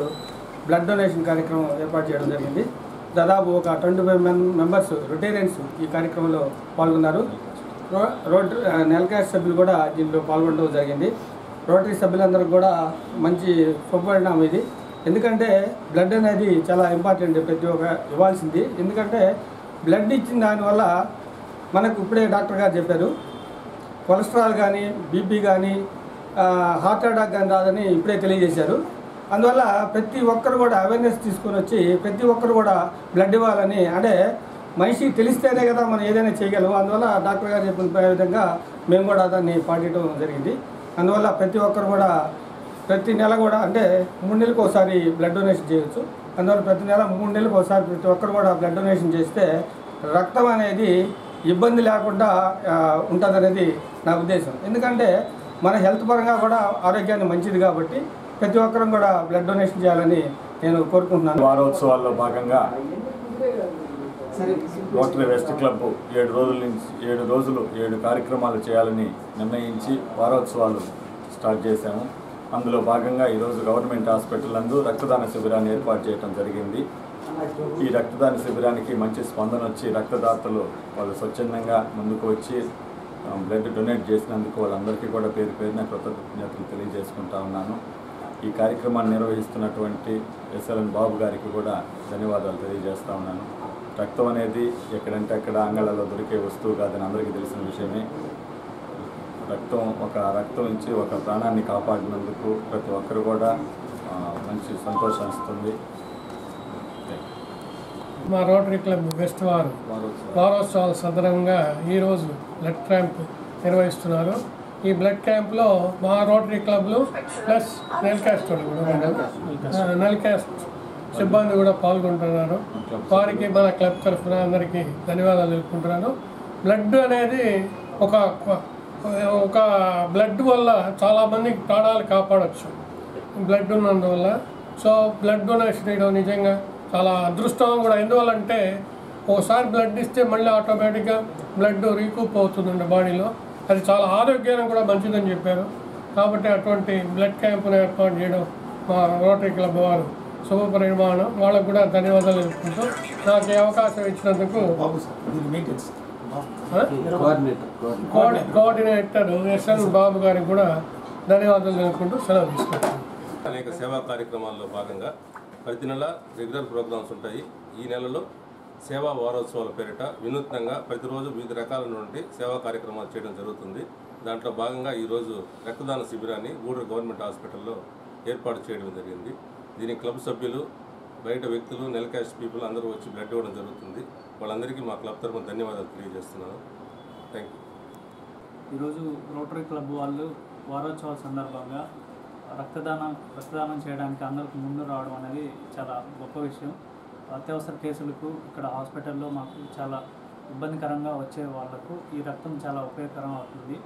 బ్లడ్ డొనేషన్ కార్యక్రమం ఏర్పాటు చేయడం జరిగింది. దాదాపు ఒక 25 మెంబర్స్ రొటేరియన్స్ ఈ కార్యక్రమంలో పాల్గొన్నారు. నెలకాయ సభ్యులు కూడా దీనిలో పాల్గొనడం జరిగింది. రోటరీ సభ్యులందరూ కూడా మంచి శుభపరిణామం ఇది. ఎందుకంటే బ్లడ్ అనేది చాలా ఇంపార్టెంట్, ప్రతి ఒక్క ఇవ్వాల్సింది. ఎందుకంటే బ్లడ్ ఇచ్చిన దానివల్ల మనకు ఇప్పుడే డాక్టర్ గారు చెప్పారు, కొలెస్ట్రాల్ కానీ, బీపీ కానీ, హార్ట్ అటాక్ కానీ రాదని ఇప్పుడే తెలియజేశారు. అందువల్ల ప్రతి ఒక్కరు కూడా అవేర్నెస్ తీసుకొని వచ్చి ప్రతి ఒక్కరు కూడా బ్లడ్ ఇవ్వాలని, అంటే మనిషికి తెలిస్తేనే కదా మనం ఏదైనా చేయగలము. అందువల్ల డాక్టర్ గారు చెప్పిన విధంగా మేము కూడా దాన్ని పాటించడం జరిగింది. అందువల్ల ప్రతి ఒక్కరు కూడా ప్రతి నెల కూడా, అంటే 3 నెలలకు ఒకసారి బ్లడ్ డొనేషన్ చేయొచ్చు. అందువల్ల ప్రతి నెల 3 నెలలకు ఒకసారి ప్రతి ఒక్కరు కూడా బ్లడ్ డొనేషన్ చేస్తే రక్తం అనేది ఇబ్బంది లేకుండా ఉంటుందనేది నా ఉద్దేశం. ఎందుకంటే మన హెల్త్ పరంగా కూడా ఆరోగ్యాన్ని మంచిది కాబట్టి ప్రతి ఒక్కరం కూడా బ్లడ్ డొనేషన్ చేయాలని నేను కోరుకుంటున్నాను. వారోత్సవాల్లో భాగంగా రోటరీ వెస్ట్ క్లబ్ 7 రోజులు 7 కార్యక్రమాలు చేయాలని నిర్ణయించి వారోత్సవాలు స్టార్ట్ చేశాము. అందులో భాగంగా ఈరోజు గవర్నమెంట్ హాస్పిటల్ నందు రక్తదాన శిబిరాన్ని ఏర్పాటు చేయడం జరిగింది. ఈ రక్తదాన శిబిరానికి మంచి స్పందన వచ్చి రక్తదాతలు వాళ్ళు స్వచ్ఛందంగా ముందుకు వచ్చి బ్లడ్ డొనేట్ చేసినందుకు వాళ్ళందరికీ కూడా పేరు పేరున కృతజ్ఞతలు తెలియజేసుకుంటా ఉన్నాను. ఈ కార్యక్రమాన్ని నిర్వహిస్తున్నటువంటి ఎస్ఎల్ఎన్ బాబు గారికి కూడా ధన్యవాదాలు తెలియజేస్తూ ఉన్నాను. రక్తం అనేది ఎక్కడంటే అక్కడ అంగళ్ళలో దొరికే వస్తువు కాదని అందరికీ తెలిసిన విషయమే. రక్తం ఇచ్చి ఒక ప్రాణాన్ని కాపాడినందుకు ప్రతి ఒక్కరు కూడా మంచి సంతోషం ఇస్తుంది. మా రోటరీ క్లబ్ వెస్ట్ వారోత్సవాల సందర్భంగా ఈరోజు బ్లడ్ క్యాంప్ నిర్వహిస్తున్నారు. ఈ బ్లడ్ క్యాంప్లో మా రోటరీ క్లబ్లు ప్లస్ నెల్కాస్ట్ సిబ్బంది కూడా పాల్గొంటున్నారు. వారికి మన క్లబ్ తరఫున అందరికీ ధన్యవాదాలు తెలుపుకుంటున్నాను. బ్లడ్ అనేది ఒక బ్లడ్ వల్ల చాలామందికి ప్రాణాలు కాపాడవచ్చు బ్లడ్ ఉన్నందువల్ల. సో బ్లడ్ డొనేషన్ చేయడం నిజంగా చాలా అదృష్టం కూడా. ఎందువల్లంటే ఒకసారి బ్లడ్ ఇస్తే మళ్ళీ ఆటోమేటిక్గా బ్లడ్ రీకూప్ అవుతుందండి బాడీలో. అది చాలా ఆరోగ్యానికి కూడా మంచిదని చెప్పారు. కాబట్టి అటువంటి బ్లడ్ క్యాంపును ఏర్పాటు చేయడం మా రోటరీ క్లబ్ వారు శుభపరిమాణం. వాళ్ళకు కూడా ధన్యవాదాలు తెలుపుకుంటూ నాకు ఈ అవకాశం ఇచ్చినందుకు కోఆర్డినేటర్ ఎస్ఎన్ బాబు గారికి కూడా ధన్యవాదాలు తెలుపుకుంటూ సెలవు తీసుకుంటాను. అనేక సేవా కార్యక్రమాల్లో భాగంగా ప్రతి నెల రెగ్యులర్ ప్రోగ్రామ్స్ ఉంటాయి. ఈ నెలలో సేవా వారోత్సవాల పేరిట వినూత్నంగా ప్రతిరోజు వివిధ రకాల నుండి సేవా కార్యక్రమాలు చేయడం జరుగుతుంది. దాంట్లో భాగంగా ఈరోజు రక్తదాన శిబిరాన్ని గూడూరు గవర్నమెంట్ హాస్పిటల్లో ఏర్పాటు చేయడం జరిగింది. దీనికి క్లబ్ సభ్యులు, బయట వ్యక్తులు, నెల్ క్యాష్ పీపుల్ అందరూ వచ్చి బ్లడ్ ఇవ్వడం జరుగుతుంది. వాళ్ళందరికీ మా క్లబ్ తరఫున ధన్యవాదాలు తెలియజేస్తున్నాను. Thank you. ఈరోజు రోటరీ క్లబ్ వాళ్ళు వారోత్సవాల సందర్భంగా రక్తదానం చేయడానికి అందరికి ముందు రావడం అనేది చాలా గొప్ప విషయం. అత్యవసర కేసులకు ఇక్కడ హాస్పిటల్లో మాకు చాలా ఇబ్బందికరంగా వచ్చే వాళ్లకు ఈ రక్తం చాలా ఉపయోగకరం అవుతుంది.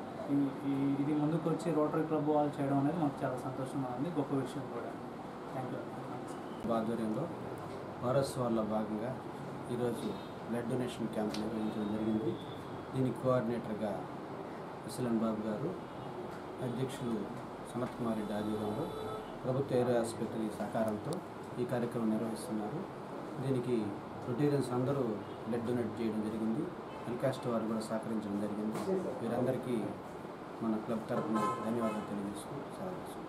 ఇది ముందుకు వచ్చి రోటరీ క్లబ్ వాళ్ళు చేయడం అనేది మాకు చాలా సంతోషంగా ఉంది, గొప్ప విషయం కూడా. Thank you. ఆధ్వర్యంలో వారోత్సవాల్లో భాగంగా ఈరోజు బ్లడ్ డొనేషన్ క్యాంప్ నిర్వహించడం జరిగింది. దీనికి కోఆర్డినేటర్గా ఎస్ఎల్ఎన్ బాబు గారు, అధ్యక్షులు సనత్ కుమార్ రెడ్డి ఆధ్వర్యంలో ప్రభుత్వ ఏరియా ఆసుపత్రి సహకారంతో ఈ కార్యక్రమం నిర్వహిస్తున్నారు. దీనికి రొటేరియన్స్ అందరూ బ్లడ్ డొనేట్ చేయడం జరిగింది. ఎల్కాస్ట్ వారు కూడా సహకరించడం జరిగింది. వీరందరికీ మన క్లబ్ తరఫున ధన్యవాదాలు తెలియజేస్తూ సెలవు.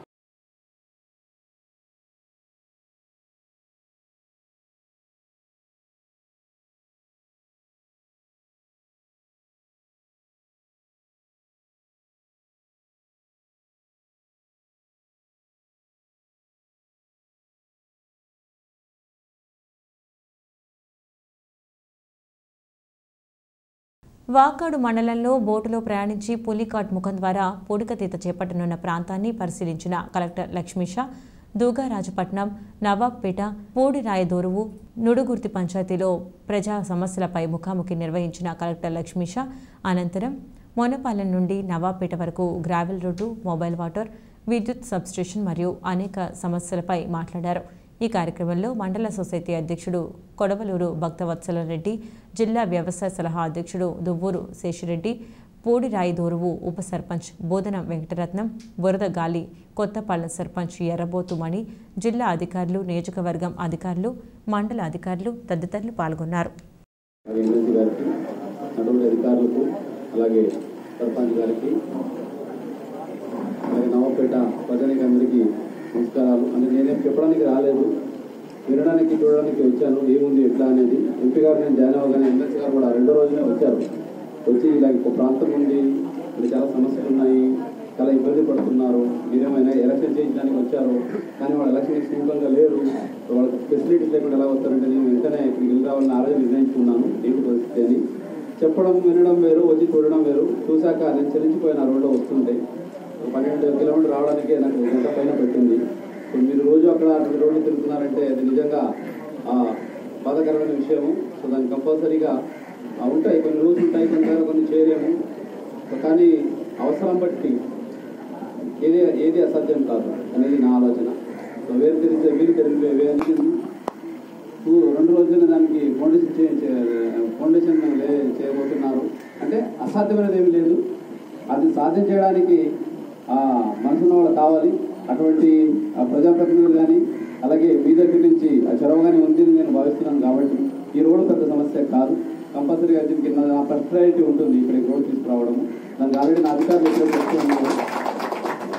వాకాడు మండలంలో బోటులో ప్రయాణించి పులికాట్ ముఖం ద్వారా పూడికతీత చేపట్టనున్న ప్రాంతాన్ని పరిశీలించిన కలెక్టర్ లక్ష్మీషా దూగారాజపట్నం, నవాబ్పేట, పూడిరాయదోరువు, నుడుగుర్తి పంచాయతీలో ప్రజా సమస్యలపై ముఖాముఖి నిర్వహించిన కలెక్టర్ లక్ష్మీషా అనంతరం మొనపాలెం నుండి నవాబ్పేట వరకు గ్రావెల్ రోడ్డు, మొబైల్ వాటర్, విద్యుత్ సబ్స్టేషన్ మరియు అనేక సమస్యలపై మాట్లాడారు. ఈ కార్యక్రమంలో మండల సొసైటీ అధ్యక్షుడు కొడవలూరు భక్తవత్సల రెడ్డి, జిల్లా వ్యవసాయ సలహా అధ్యక్షుడు దువ్వూరు శేషిరెడ్డి, పూడిరాయిదోరువు ఉప సర్పంచ్ బోధనం వెంకటరత్నం, బురద గాలి కొత్తపాలెం సర్పంచ్ ఎర్రబోతు మణి, జిల్లా అధికారులు, నియోజకవర్గం అధికారులు, మండల అధికారులు తదితరులు పాల్గొన్నారు. అలాగే సర్పంచ్ గారికి, అలాగే నవాబ్పేట ప్రజలకి అందరికీ నమస్కారాలు. అంటే నేనేం చెప్పడానికి రాలేదు, వినడానికి చూడడానికి వచ్చాను ఏముంది ఎట్లా అనేది. ఎంపీ గారు నేను జాయిన్ అవ్వగానే ఎమ్మెల్సీ గారు కూడా 2వ రోజునే వచ్చారు. వచ్చి ఇలా ఒక ప్రాంతం ఉంది, ఇక్కడ చాలా సమస్యలు ఉన్నాయి, చాలా ఇబ్బంది పడుతున్నారు, మీరేమైనా ఎలక్షన్ చేయించడానికి వచ్చారు కానీ వాళ్ళు ఎలక్షన్ సింపుల్గా లేరు, వాళ్ళకి ఫెసిలిటీస్ లేకుండా ఎలా వస్తారంటే నేను వెంటనే ఇక్కడికి వెళ్ళి రావాలని ఆ రోజు నిర్ణయించుకున్నాను. ఏంటి పరిస్థితి అని చెప్పడం వినడం వేరు, వచ్చి చూడడం వేరు. చూశాక నేను చలించిపోయిన రోడ్లో వస్తుంటే 12 కిలోమీటర్లు రావడానికి నాకు గంట పైన పెట్టింది. మీరు రోజు అక్కడ 2 రోడ్లు తిరుగుతున్నారంటే అది నిజంగా బాధాకరమైన విషయము. సో దాన్ని కంపల్సరీగా ఉంటాయి, కొన్ని రోజులు ఉంటాయి, కొన్ని చేయలేము. కానీ అవసరం బట్టి ఏది అసాధ్యం కాదు అనేది నా ఆలోచన. సో వీలు తెలిపే 2 రోజులు దానికి ఫౌండేషన్ చేయబోతున్నారు. అంటే అసాధ్యమైనది ఏమి లేదు, అది సాధ్యం చేయడానికి మనసున్న వాళ్ళు కావాలి. అటువంటి ప్రజాప్రతినిధులు కానీ అలాగే మీ దగ్గర నుంచి ఆ చొరవ కానీ ఉందని నేను భావిస్తున్నాను. కాబట్టి ఈ రోడ్డు పెద్ద సమస్య కాదు. కంపల్సరీగా దీనికి నా ఫస్ట్ ప్రయారిటీ ఉంటుంది ఇక్కడికి రోడ్డు తీసుకురావడము. దానికి ఆల్రెడీ నా అధికారులు ఎక్కడ చెప్తూ ఉన్నారు,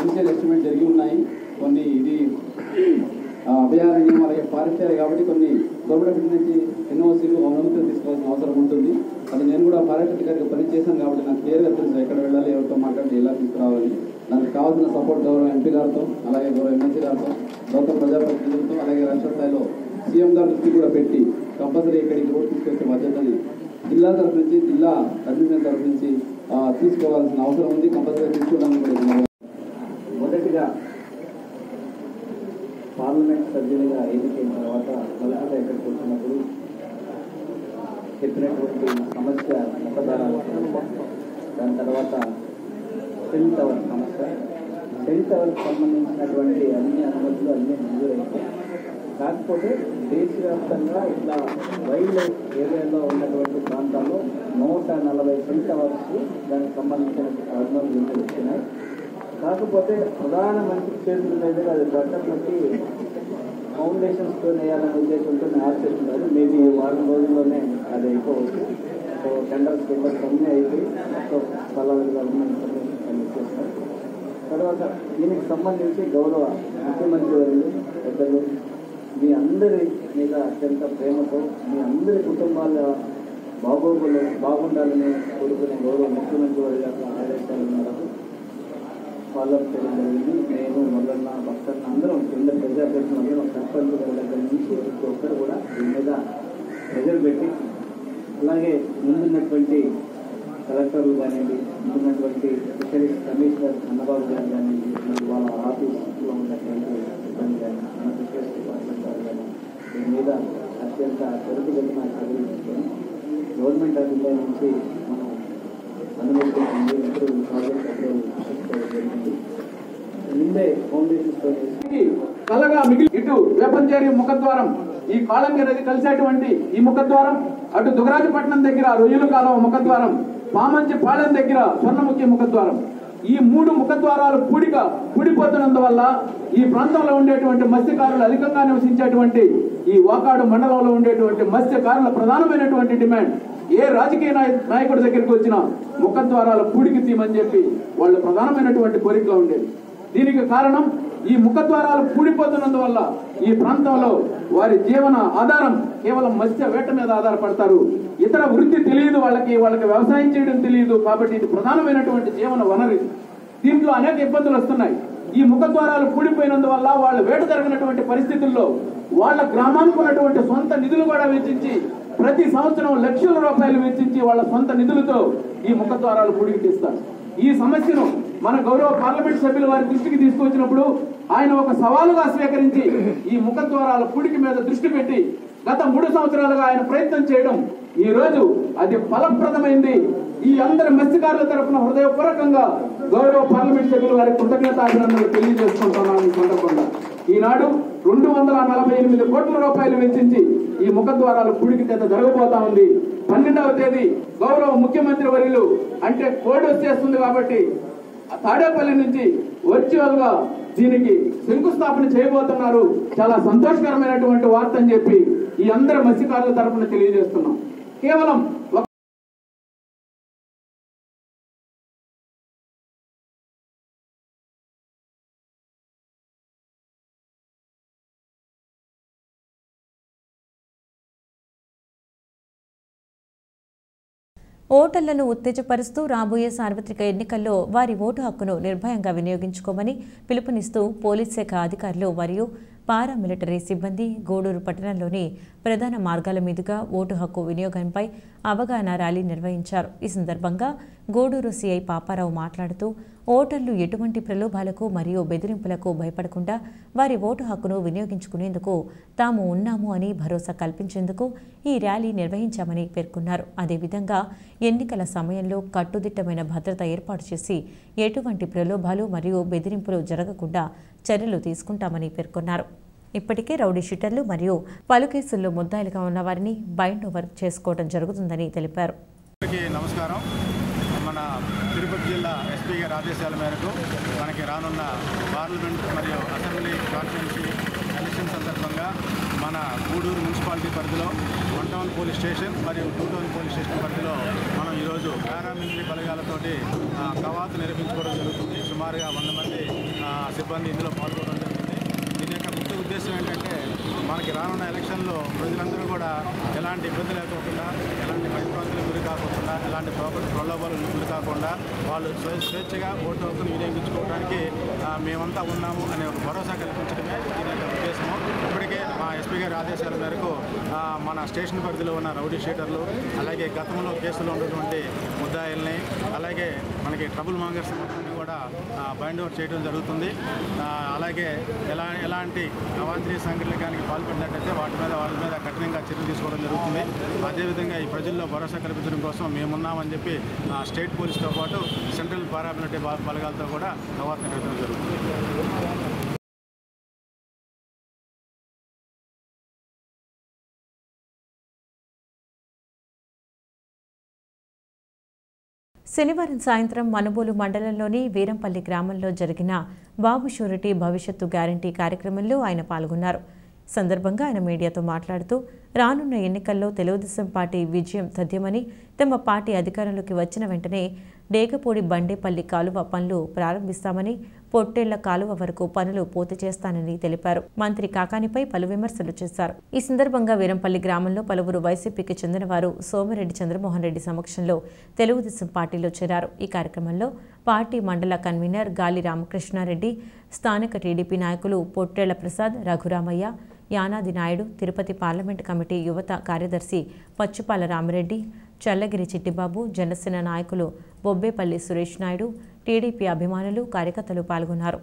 ఇనిషియల్ ఎస్టిమేట్ జరిగి ఉన్నాయి. కొన్ని ఇది అభయారణ్యం అలాగే ఫారెస్ట్ ఏరియా కాబట్టి కొన్ని గవర్నమెంట్ నుంచి ఎన్ఓసీలు అనుమతులు తీసుకోవాల్సిన అవసరం ఉంటుంది. అది నేను కూడా ఫారెస్ట్ అధికారిగా పనిచేశాను కాబట్టి నాకు క్లియర్గా తెలుసు ఎక్కడ వెళ్ళాలి, ఎవరితో మాట్లాడి ఎలా తీసుకురావాలి. దానికి కావాల్సిన సపోర్ట్ గౌరవ ఎంపీ గారితో అలాగే గౌరవ ఎమ్మెల్సీ గారితో గౌరవ ప్రజాప్రతినిధులతో అలాగే రాష్ట్ర స్థాయిలో సీఎం గారి దృష్టి కూడా పెట్టి కంపల్సరీ ఇక్కడికి రోడ్డు తీసుకొచ్చే బాధ్యతని జిల్లా తరఫు నుంచి, జిల్లా అడ్మినిస్ట్రేషన్ తరఫు నుంచి తీసుకోవాల్సిన అవసరం ఉంది. కంపల్సరీ తీసుకోవడానికి కూడా మొదటిగా పార్లమెంట్ సభ్యులుగా ఎన్నికైన తర్వాత మలకట ఎక్కడికి వచ్చినప్పుడు చెప్పినటువంటి సమస్య ముఖదారాల సమస్య, దాని తర్వాత సెల్ టవర్ సమస్య. సెల్ టవర్కి సంబంధించినటువంటి అన్ని అనుమతులు అన్నీ మంజూరైతే, కాకపోతే దేశవ్యాప్తంగా ఇట్లా వైల్డ్ లైఫ్ ఏరియాలో ఉన్నటువంటి ప్రాంతాల్లో 140 సెల్ టవర్స్ దానికి సంబంధించిన అనుమతులు వచ్చినాయి. కాకపోతే ప్రధానమంత్రి చేతుల మీదుగా అది కట్టబట్టి ఫౌండేషన్స్తో వేయాలనే ఉద్దేశంతో ఆశిస్తున్నారు. మేబీ 1 రోజుల్లోనే అది అయిపోవచ్చు. సో టెండర్స్ అన్నీ అయిపోయి మొత్తం స్థలాలు గవర్నమెంట్ చేస్తారు. తర్వాత దీనికి సంబంధించి గౌరవ ముఖ్యమంత్రి వర్యులు పెద్దలు మీ అందరి మీద అత్యంత ప్రేమతో మీ అందరి కుటుంబాల బాగుండాలని కోరుకునే గౌరవ ముఖ్యమంత్రి వర్యుల ఆదేశాల మేరకు ఫాలోఅప్ చేయడం జరిగింది. నేను మొదలన్న భక్తులను అందరం కింద ప్రజాప్రతినిధులు సర్పంచ్ దగ్గర నుంచి ప్రతి ఒక్కరు కూడా దీని మీద ప్రెజర్ పెట్టి, అలాగే ముందున్నటువంటి కలెక్టర్లు కానివ్వండి, ముందున్నటువంటి స్పెషలిస్ట్ కమిషనర్ అన్నబాబు గారు కానివ్వండి, వాళ్ళ ఆఫీస్లో ఉన్నటువంటి సిబ్బంది కానీ మన స్పెషలిస్ట్ డిపార్ట్మెంట్ వారు కానీ దీని మీద అత్యంత త్వరితగతిన చర్యలు తీసుకొని గవర్నమెంట్ ఆఫ్ ఇండియా నుంచి మనం అనుమతి ప్రాజెక్ట్ అప్రూవల్ జరిగింది. ముందే ఫౌండేషన్ కలగా మిగిలి ఇటు వేపంచేరి ముఖద్వారం, ఈ కాళంగి నది కలిసేటువంటి ఈ ముఖద్వారం, అటు దుగరాజపట్నం దగ్గర రొయ్యల కాలువ ముఖద్వారం, పామంచి పాలెం దగ్గర స్వర్ణముఖి ముఖద్వారం, ఈ 3 ముఖద్వారాలు కూడిపోతున్నందువల్ల ఈ ప్రాంతంలో ఉండేటువంటి మత్స్యకారులు అధికంగా నివసించేటువంటి ఈ వాకాడు మండలంలో ఉండేటువంటి మత్స్యకారుల ప్రధానమైనటువంటి డిమాండ్, ఏ రాజకీయ నాయకుడి దగ్గరికి వచ్చినా ముఖద్వారాల పూడికి తీయమని చెప్పి వాళ్ళు ప్రధానమైనటువంటి కోరికగా ఉండేది. దీనికి కారణం ఈ ముఖద్వారాలు కూడిపోతున్నందువల్ల ఈ ప్రాంతంలో వారి జీవన ఆధారం కేవలం మత్స్య వేట మీద ఆధారపడతారు. ఇతర వృత్తి తెలియదు వాళ్ళకి వ్యవసాయం చేయడం తెలియదు. కాబట్టి ఇది ప్రధానమైనటువంటి జీవన వనరు. దీంట్లో అనేక ఇబ్బందులు వస్తున్నాయి. ఈ ముఖద్వారాలు కూడిపోయినందువల్ల వాళ్ళు వేట జరగనటువంటి పరిస్థితుల్లో వాళ్ళ గ్రామానికి ఉన్నటువంటి సొంత నిధులు కూడా వెచ్చించి ప్రతి సంవత్సరం లక్షల రూపాయలు వెచ్చించి వాళ్ళ సొంత నిధులతో ఈ ముఖద్వారాలు పూడికి తీస్తారు. ఈ సమస్యను మన గౌరవ పార్లమెంట్ సభ్యుల వారి దృష్టికి తీసుకొచ్చినప్పుడు ఆయన ఒక సవాలుగా స్వీకరించి ఈ ముఖద్వారాల పూడికి మీద దృష్టి పెట్టి గత 3 సంవత్సరాలుగా ఆయన ప్రయత్నం చేయడం ఈ రోజు అది ఫలప్రదమైంది. ఈ అందరి మత్స్యకారుల తరఫున హృదయపూర్వకంగా గౌరవ పార్లమెంట్ సభ్యుల వారి కృతజ్ఞతాభినందనలు తెలియజేసుకుంటున్నాను. ఈ సందర్భంగా ఈనాడు 248 కోట్ల రూపాయలు వెచ్చించి ఈ ముఖద్వారాలు పూడికి తెత జరగబోతా ఉంది. 12వ తేదీ గౌరవ ముఖ్యమంత్రి వర్యులు అంటే కోడ్ వచ్చేస్తుంది కాబట్టి తాడేపల్లి నుంచి వర్చువల్ గా దీనికి శంకుస్థాపన చేయబోతున్నారు. చాలా సంతోషకరమైనటువంటి వార్త అని చెప్పి ఈ అందరి మత్స్యకారుల తరఫున తెలియజేస్తున్నాం. కేవలం ఓటర్లను ఉత్తేజపరుస్తూ రాబోయే సార్వత్రిక ఎన్నికల్లో వారి ఓటు హక్కును నిర్భయంగా వినియోగించుకోమని పిలుపునిస్తూ పోలీస్ శాఖ అధికారులు మరియు పారామిలిటరీ సిబ్బంది గూడూరు పట్టణంలోని ప్రధాన మార్గాల మీదుగా ఓటు హక్కు వినియోగంపై అవగాహన ర్యాలీ నిర్వహించారు. ఈ సందర్భంగా గూడూరు సిఐ పాపారావు మాట్లాడుతూ ఓటర్లు ఎటువంటి ప్రలోభాలకు మరియు బెదిరింపులకు భయపడకుండా వారి ఓటు హక్కును వినియోగించుకునేందుకు తాము ఉన్నాము అని భరోసా కల్పించేందుకు ఈ ర్యాలీ నిర్వహించామని పేర్కొన్నారు. అదేవిధంగా ఎన్నికల సమయంలో కట్టుదిట్టమైన భద్రత ఏర్పాటు చేసి ఎటువంటి ప్రలోభాలు మరియు బెదిరింపులు జరగకుండా చర్యలు తీసుకుంటామని పేర్కొన్నారు. ఇప్పటికే రౌడీ షీటర్లు మరియు పలు కేసుల్లో ముద్దాయిలుగా ఉన్న వారిని బైండ్ ఓవర్ చేసుకోవడం జరుగుతుందని తెలిపారు. నమస్కారం. మన తిరుపతి జిల్లా ఎస్పీ గారి ఆదేశాల మేరకు మనకి రానున్న పార్లమెంట్ మరియు అసెంబ్లీ కాన్స్టిట్యున్సీ ఎలక్షన్ సందర్భంగా మన గూడూరు మున్సిపాలిటీ పరిధిలో 1 టౌన్ పోలీస్ స్టేషన్ మరియు 2 టౌన్ పోలీస్ స్టేషన్ పరిధిలో మనం ఈరోజు పారామిలిటరీ బలగాలతోటి కవాతు నిర్వహించుకోవడం జరుగుతుంది. సుమారుగా 100 మంది సిబ్బంది ఇందులో పాల్గొనడం జరుగుతుంది. దీని యొక్క ముఖ్య ఉద్దేశం ఏంటంటే మనకి రానున్న ఎలక్షన్లో ప్రజలందరూ కూడా ఎలాంటి ఇబ్బంది లేకోకుండా, ఎలాంటి భయప్రాంతాలకు గురి కాకుండా, ఎలాంటి ప్రలోభాలకు గురి కాకుండా వాళ్ళు స్వేచ్ఛగా ఓటు హక్కును వినియోగించుకోవడానికి మేమంతా ఉన్నాము అనే ఒక భరోసా కల్పించడమే దీని యొక్క ఉద్దేశము. ఇప్పటికే మా ఎస్పీ గారి ఆదేశాల మేరకు మన స్టేషన్ పరిధిలో ఉన్న రౌడీ షీటర్లు, అలాగే గతంలో కేసులో ఉన్నటువంటి ముద్దాయిల్ని, అలాగే మనకి ట్రబుల్ మాంగర్స్ మొత్తాన్ని కూడా బైండ్ ఓవర్ చేయడం జరుగుతుంది. అలాగే ఎలాంటి అవాంఛనీయ సంఘటనలకు పాల్పడినట్టయితే వాళ్ళ మీద కఠినంగా చర్యలు తీసుకోవడం జరుగుతుంది. అదేవిధంగా ఈ ప్రజల్లో భరోసా కల్పించడం కోసం మేమున్నామని చెప్పి స్టేట్ పోలీస్తో పాటు సెంట్రల్ పారామిలిటరీ బలగాలతో కూడా కవాతు నిర్వహించడం జరుగుతుంది. శనివారం సాయంత్రం మనుబోలు మండలంలోని వీరంపల్లి గ్రామంలో జరిగిన బాబు షూరిటీ భవిష్యత్తు గ్యారంటీ కార్యక్రమంలో ఆయన పాల్గొన్నారు. సందర్భంగా ఆయన మీడియాతో మాట్లాడుతూ రానున్న ఎన్నికల్లో తెలుగుదేశం పార్టీ విజయం తథ్యమని, తమ పార్టీ అధికారంలోకి వచ్చిన వెంటనే డేగపూడి బండేపల్లి కాలువ పనులు ప్రారంభిస్తామని, పొట్టేళ్ల కాలువ వరకు పనులు పూర్తి చేస్తానని తెలిపారు. మంత్రి కాకానిపై పలు విమర్శలు చేశారు. ఈ సందర్భంగా వీరంపల్లి గ్రామంలో పలువురు వైసీపీకి చెందిన వారు సోమిరెడ్డి చంద్రమోహన్ రెడ్డి సమక్షంలో తెలుగుదేశం పార్టీలో చేరారు. ఈ కార్యక్రమంలో పార్టీ మండల కన్వీనర్ గాలి రామకృష్ణారెడ్డి, స్థానిక టీడీపీ నాయకులు పొట్టేళ్ల ప్రసాద్, రఘురామయ్య, యానాది నాయుడు, తిరుపతి పార్లమెంటు కమిటీ యువత కార్యదర్శి పచ్చుపాల రామిరెడ్డి, చల్లగిరి చిట్టిబాబు, జనసేన నాయకులు బొబ్బేపల్లి సురేష్ నాయుడు, టీడీపీ అభిమానులు, కార్యకర్తలు పాల్గొన్నారు.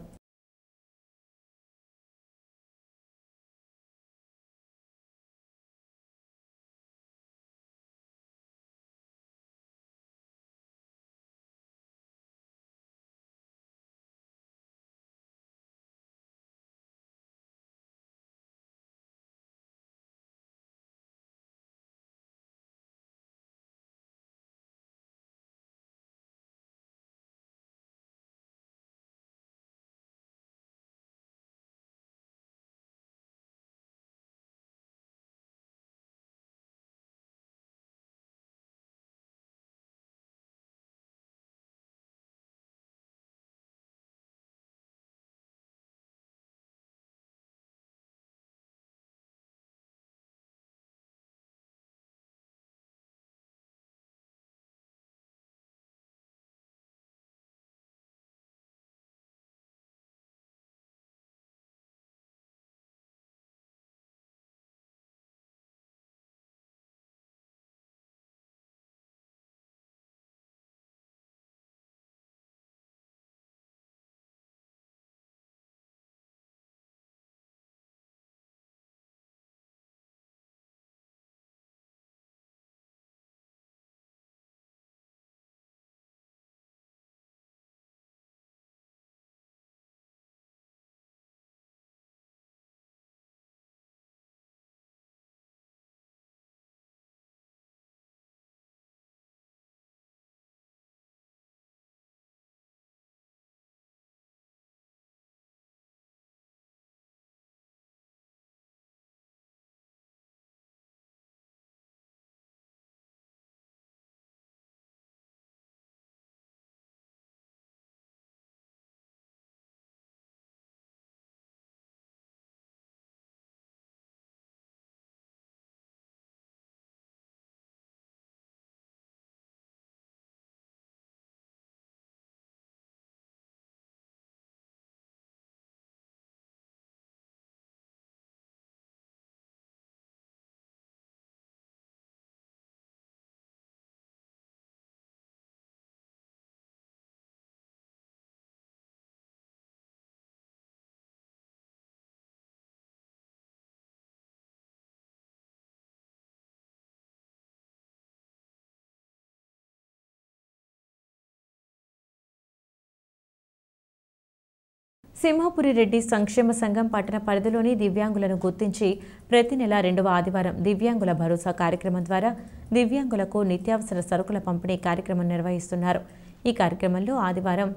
సింహపురి రెడ్డి సంక్షేమ సంఘం పట్టణ పరిధిలోని దివ్యాంగులను గుర్తించి ప్రతి నెల 2వ ఆదివారం దివ్యాంగుల భరోసా కార్యక్రమం ద్వారా దివ్యాంగులకు నిత్యావసర సరుకుల పంపిణీ కార్యక్రమం నిర్వహిస్తున్నారు. ఈ కార్యక్రమంలో ఆదివారం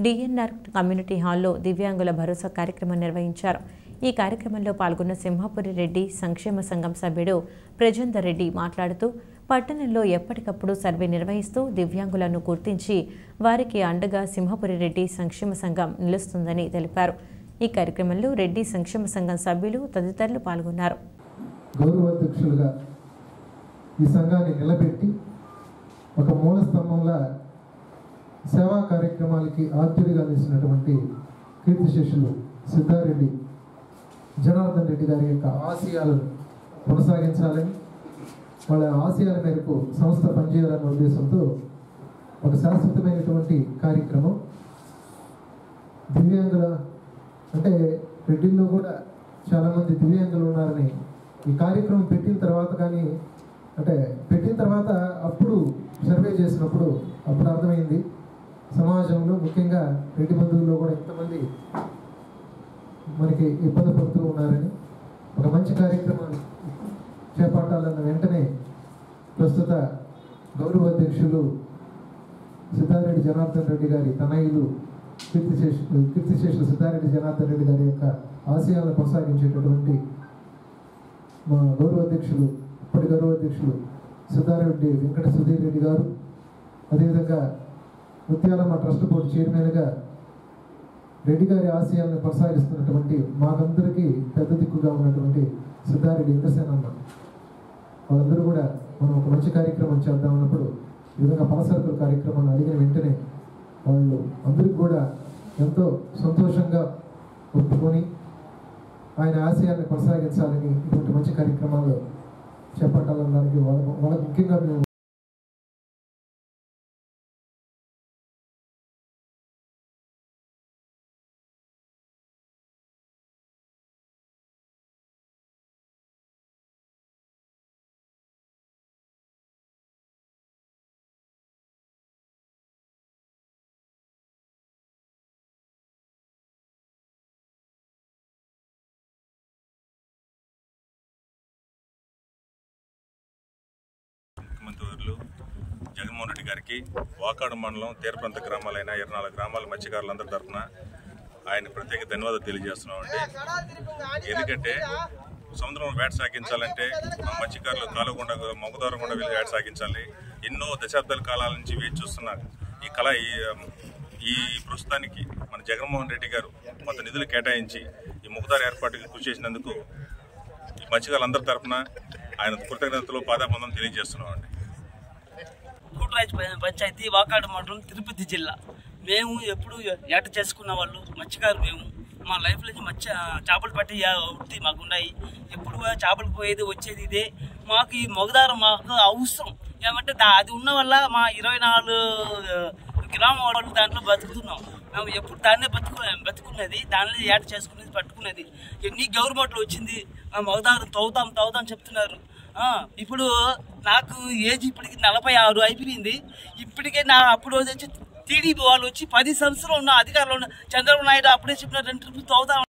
డిఎన్ఆర్ కమ్యూనిటీ హాల్లో దివ్యాంగుల భరోసా కార్యక్రమం నిర్వహించారు. ఈ కార్యక్రమంలో పాల్గొన్న సింహపురి రెడ్డి సంక్షేమ సంఘం సభ్యుడు ప్రజేందర్ రెడ్డి మాట్లాడుతూ పట్టణంలో ఎప్పటికప్పుడు సర్వే నిర్వహిస్తూ దివ్యాంగులను గుర్తించి వారికి అండగా సింహపురి రెడ్డి సంక్షేమ సంఘం నిలుస్తుందని తెలిపారు. ఈ కార్యక్రమంలో రెడ్డి సంక్షేమ సంఘం సభ్యులు తదితరులు పాల్గొన్నారు. గౌరవాధ్యక్షులుగా ఈ సంఘాన్ని నిలబెట్టి ఒక మూల స్తంభంలా సేవా కార్యక్రమాలకి ఆద్యుడిగా నిలిచినటువంటి కీర్తిశేషులు సిద్ధారెడ్డి జనార్దన్ రెడ్డి గారి యొక్క ఆశయాలను కొనసాగించాలని, వాళ్ళ ఆశయాల మేరకు సంస్థ పనిచేయాలన్న ఉద్దేశంతో ఒక శాశ్వతమైనటువంటి కార్యక్రమం. దివ్యాంగుల అంటే రెడ్డిల్లో కూడా చాలామంది దివ్యాంగులు ఉన్నారని ఈ కార్యక్రమం పెట్టిన తర్వాత అప్పుడు సర్వే చేసినప్పుడు అప్పుడు అర్థమైంది సమాజంలో ముఖ్యంగా రెడ్డి బంధువుల్లో కూడా ఎంతమంది మనకి ఇబ్బంది పడుతూ ఉన్నారని, ఒక మంచి కార్యక్రమాన్ని చేపట్టాలన్న వెంటనే ప్రస్తుత గౌరవ అధ్యక్షులు సిద్ధారెడ్డి జనార్దన్ రెడ్డి గారి తనయులు కీర్తిశేషులు సిద్ధారెడ్డి జనార్దన్ రెడ్డి గారి యొక్క ఆశయాలను కొనసాగించేటటువంటి మా గౌరవ అధ్యక్షులు ఇప్పటి గౌరవ అధ్యక్షులు సిద్ధారెడ్డి వెంకట సుధీర్ రెడ్డి గారు, అదేవిధంగా ముత్యాలమ్మ ట్రస్ట్ బోర్డు చైర్మన్గా రెడ్డి గారి ఆశయాలను కొనసాగిస్తున్నటువంటి మాకందరికీ పెద్ద దిక్కుగా ఉన్నటువంటి సిద్ధారెడ్డి ఇంద్రసేనమ్మ, వాళ్ళందరూ కూడా మనం ఒక మంచి కార్యక్రమం చేద్దామన్నప్పుడు ఈ విధంగా పలసరుకుల కార్యక్రమాన్ని అడిగిన వెంటనే వాళ్ళు అందరికీ కూడా ఎంతో సంతోషంగా ఒప్పుకొని ఆయన ఆశయాన్ని కొనసాగించాలని ఇటువంటి మంచి కార్యక్రమాలు చేపట్టాలనడానికి వాళ్ళకి ముఖ్యంగా మేము ముఖ్యమంత్రి జగన్మోహన్ రెడ్డి గారికి వాకాడు మండలం తీరప్రాంత గ్రామాలైన 24 గ్రామాల మత్స్యకారులందరి తరఫున ఆయన ప్రత్యేక ధన్యవాదాలు తెలియజేస్తున్నామండి. ఎందుకంటే సముద్రంలో వేట సాగించాలంటే ఆ మత్స్యకారులు కాలువకుండా మొగదారం గుండా వెళ్ళి వేట సాగించాలి. ఎన్నో దశాబ్దాల కాలాల నుంచి వేచి చూస్తున్నారు. ఈ కళ ఈ ప్రస్తుతానికి మన జగన్మోహన్ రెడ్డి గారు కొంత నిధులు కేటాయించి ఈ ముఖదారి ఏర్పాటుకి కృషి చేసినందుకు ఈ మత్స్యకారులందరి తరఫున ఆయన కృతజ్ఞతలు పాదాబంధం తెలియజేస్తున్నామండి. కూటరాజ్ పంచాయతీ వాకాడు మండలం తిరుపతి జిల్లా. మేము ఎప్పుడు ఏట చేసుకున్న వాళ్ళు మత్స్యకారు. మేము మా లైఫ్లో చేపలు పట్టి వృత్తి మాకున్నాయి. ఎప్పుడు చేపలు పోయేది వచ్చేది ఇదే. మాకు ఈ మొగదారం మాకు అవసరం. ఏమంటే అది ఉన్న వల్ల మా 24 గ్రామం వాళ్ళు దాంట్లో బతుకుతున్నాం. మేము ఎప్పుడు దాన్నే బతుకున్నది, దానిలో ఏట చేసుకునేది, పట్టుకునేది. ఎన్ని గవర్నమెంట్లు వచ్చింది మొగదారం తవ్వుతాం చెప్తున్నారు. ఇప్పుడు నాకు ఏజ్ ఇప్పటికి 46 అయిపోయింది. ఇప్పటికే అప్పుడు వచ్చి టీడీపీ వాళ్ళు వచ్చి 10 సంవత్సరాలు ఉన్న అధికారంలో ఉన్న చంద్రబాబు నాయుడు అప్పుడే చెప్పిన 2 ట్రిప్పులు తవ్వుతాం.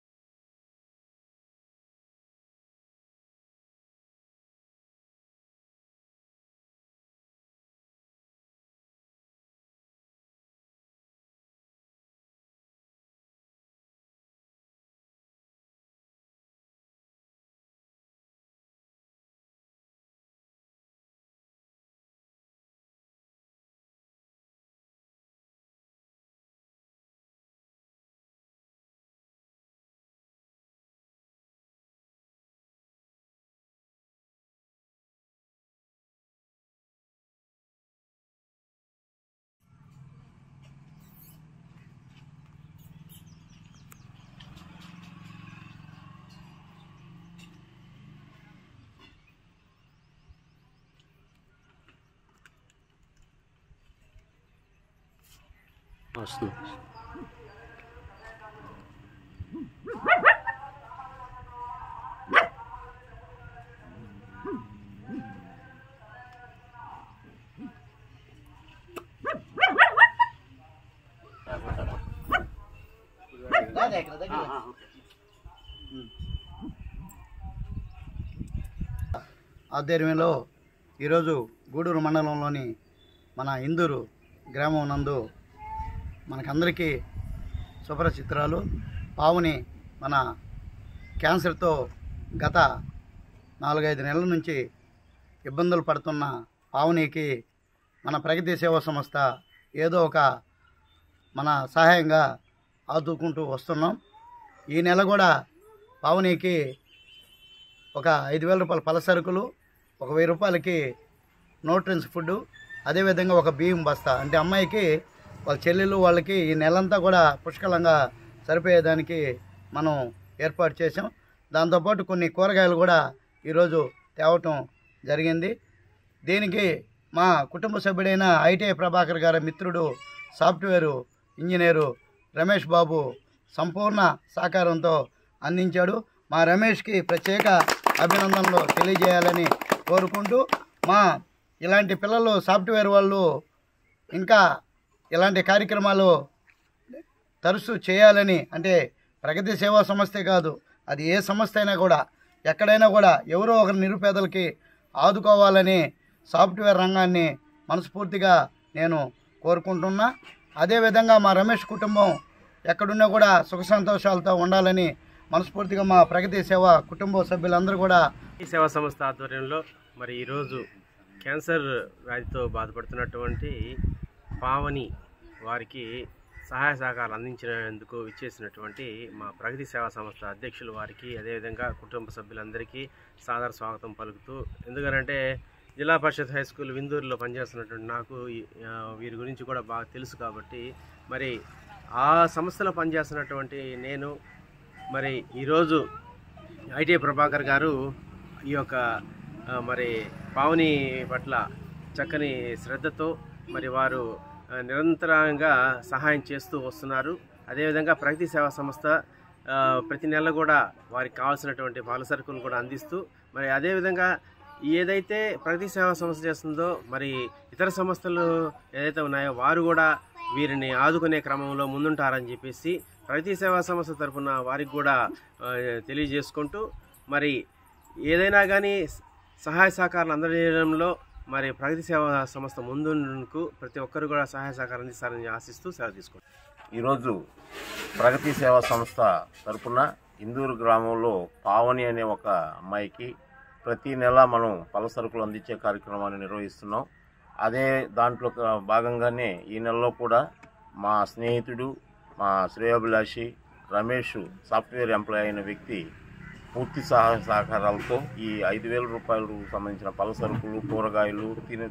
వస్తుంది. ఆధ్వర్యంలో ఈరోజు గూడూరు మండలంలోని మన ఇందూరు గ్రామం నందు మనకందరికీ సుపరిచితురాలు పావని మన క్యాన్సర్తో గత 4-5 నెలల నుంచి ఇబ్బందులు పడుతున్న పావనికి మన ప్రగతి సేవా సంస్థ ఏదో ఒక మన సహాయంగా ఆదుకుంటూ వస్తున్నాం. ఈ నెల కూడా పావనికి ఒక 5,000 రూపాయల పలసరుకులు, ఒక 1,000 రూపాయలకి న్యూట్రిన్స్ ఫుడ్, అదేవిధంగా ఒక బియ్యం బస్తా, అంటే అమ్మాయికి వాళ్ళ చెల్లెలు వాళ్ళకి ఈ నెలంతా కూడా పుష్కలంగా సరిపోయేదానికి మనం ఏర్పాటు చేసాం. దాంతోపాటు కొన్ని కూరగాయలు కూడా ఈరోజు తేవటం జరిగింది. దీనికి మా కుటుంబ సభ్యుడైన ఐటీఐ ప్రభాకర్ గారి మిత్రుడు సాఫ్ట్వేరు ఇంజనీరు రమేష్ బాబు సంపూర్ణ సహకారంతో అందించాడు. మా రమేష్కి ప్రత్యేక అభినందనలు తెలియజేయాలని కోరుకుంటూ, మా ఇలాంటి పిల్లలు సాఫ్ట్వేర్ వాళ్ళు ఇంకా ఇలాంటి కార్యక్రమాలు తరచూ చేయాలని, అంటే ప్రగతి సేవా సంస్థే కాదు, అది ఏ సంస్థ అయినా కూడా ఎక్కడైనా కూడా ఎవరో ఒకరి నిరుపేదలకి ఆదుకోవాలని సాఫ్ట్వేర్ రంగాన్ని మనస్ఫూర్తిగా నేను కోరుకుంటున్నా. అదేవిధంగా మా రమేష్ కుటుంబం ఎక్కడున్నా కూడా సుఖ సంతోషాలతో ఉండాలని మనస్ఫూర్తిగా మా ప్రగతి సేవ కుటుంబ సభ్యులందరూ కూడా ఈ సేవా సంస్థ ఆధ్వర్యంలో మరి ఈరోజు క్యాన్సర్ వ్యాధితో బాధపడుతున్నటువంటి పావని వారికి సహాయ సహకారాలు అందించినందుకు ఇచ్చేసినటువంటి మా ప్రగతి సేవా సంస్థ అధ్యక్షులు వారికి, అదేవిధంగా కుటుంబ సభ్యులందరికీ సాదర స్వాగతం పలుకుతూ, ఎందుకంటే జిల్లా పరిషత్ హై స్కూల్ విందూరులో పనిచేస్తున్నటువంటి నాకు వీరి గురించి కూడా బాగా తెలుసు కాబట్టి, మరి ఆ సంస్థలో పనిచేస్తున్నటువంటి నేను మరి ఈరోజు ఐటీఐ ప్రభాకర్ గారు ఈ యొక్క మరి పావని పట్ల చక్కని శ్రద్ధతో మరి వారు నిరంతరంగా సహాయం చేస్తూ వస్తున్నారు. అదేవిధంగా ప్రగతి సేవా సంస్థ ప్రతి నెల కూడా వారికి కావాల్సినటువంటి పాల సరుకులు కూడా అందిస్తూ, మరి అదేవిధంగా ఏదైతే ప్రగతి సేవా సంస్థ చేస్తుందో మరి ఇతర సంస్థలు ఏదైతే ఉన్నాయో వారు కూడా వీరిని ఆదుకునే క్రమంలో ముందుంటారని చెప్పేసి ప్రగతి సేవా సంస్థ తరఫున వారికి కూడా తెలియజేసుకుంటూ, మరి ఏదైనా కానీ సహాయ సహకారాలు అందజేయడంలో మరి ప్రగతి సేవా సంస్థ ముందుకు ప్రతి ఒక్కరు కూడా సహాయ సహకారం అందిస్తారని ఆశిస్తూ సెలవు తీసుకుంటాం. ఈరోజు ప్రగతి సేవా సంస్థ తరఫున ఇందూరు గ్రామంలో పావని అనే ఒక అమ్మాయికి ప్రతి నెల మనం పల సరుకులు అందించే కార్యక్రమాన్ని నిర్వహిస్తున్నాం. అదే దాంట్లో భాగంగానే ఈ నెలలో కూడా మా స్నేహితుడు, మా శ్రేయోభిలాషి రమేష్ సాఫ్ట్వేర్ ఎంప్లాయ్ అయిన వ్యక్తి పూర్తి సహాయ సహకారాలతో ఈ 5,000 రూపాయలు సంబంధించిన పల సరుకులు, కూరగాయలు,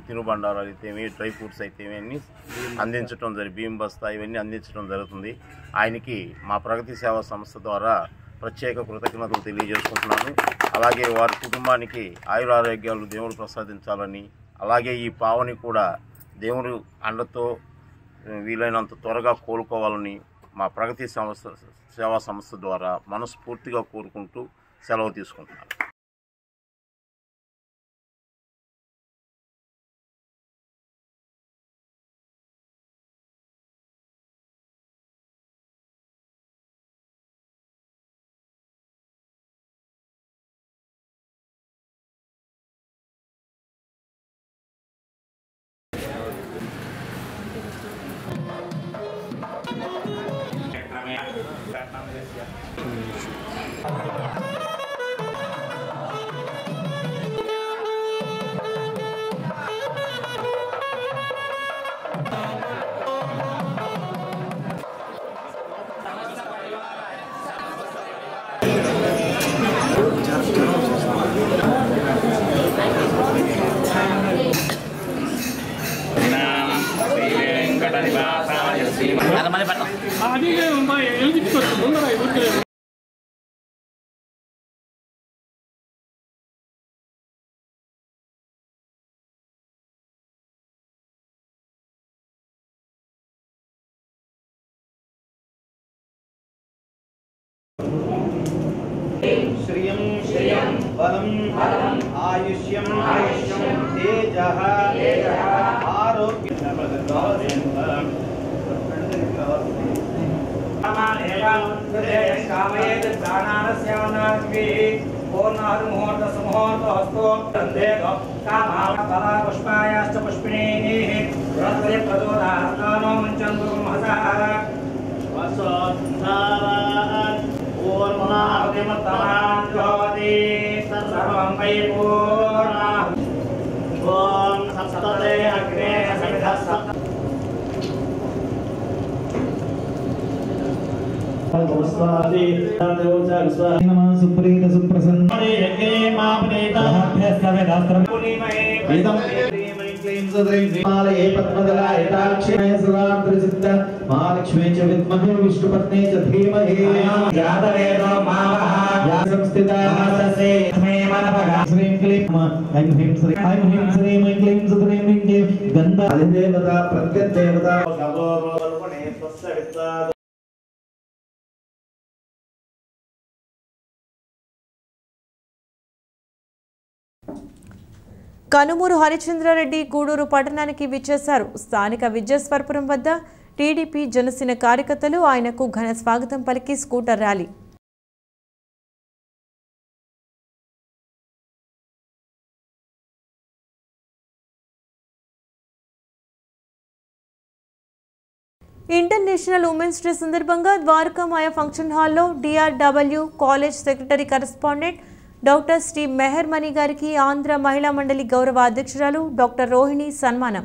తినుబండారాలు అయితేమి, డ్రై ఫ్రూట్స్ అయితేమి అన్నీ అందించడం బియ్యం బస్తా ఇవన్నీ అందించడం జరుగుతుంది. ఆయనకి మా ప్రగతి సేవా సంస్థ ద్వారా ప్రత్యేక కృతజ్ఞతలు తెలియజేసుకుంటున్నాను. అలాగే వారి కుటుంబానికి ఆయురారోగ్యాలు దేవుడు ప్రసాదించాలని, అలాగే ఈ పావని కూడా దేవుడు అండతో వీలైనంత త్వరగా కోలుకోవాలని మా ప్రగతి సేవా సంస్థ ద్వారా మనస్ఫూర్తిగా కోరుకుంటూ సెలవు తీసుకుంటున్నాను. श्रियं श्रियं बलं बलं आयुष्यं आयुष्यं तेजः तेजः आरोग्यं सुप्रीत सुप्रसन्न महालक्ष्मी च विद्महे विष्णुपत्नी च धीमहि श्रीं क्लीं ऐं ह्रीं श्रीं ऐं क्लीं श्रीं क्लीं गन्धा देवता प्रत्यदेवता కనుమూరు హరిచంద్రారెడ్డి గూడూరు పట్టణానికి విచ్చేశారు. స్థానిక విజయస్వరపురం వద్ద టీడీపీ జనసేన కార్యకర్తలు ఆయనకు ఘన స్వాగతం పలికి scooter rally. International women's day సందర్భంగా ద్వారకామాయ ఫంక్షన్ హాల్లో DRW college secretary correspondent doctor Shri Meher Mani గారికి ఆంధ్ర మహిళా మండలి గౌరవ అధ్యక్షురాలు డాక్టర్ రోహిణి సన్మానం.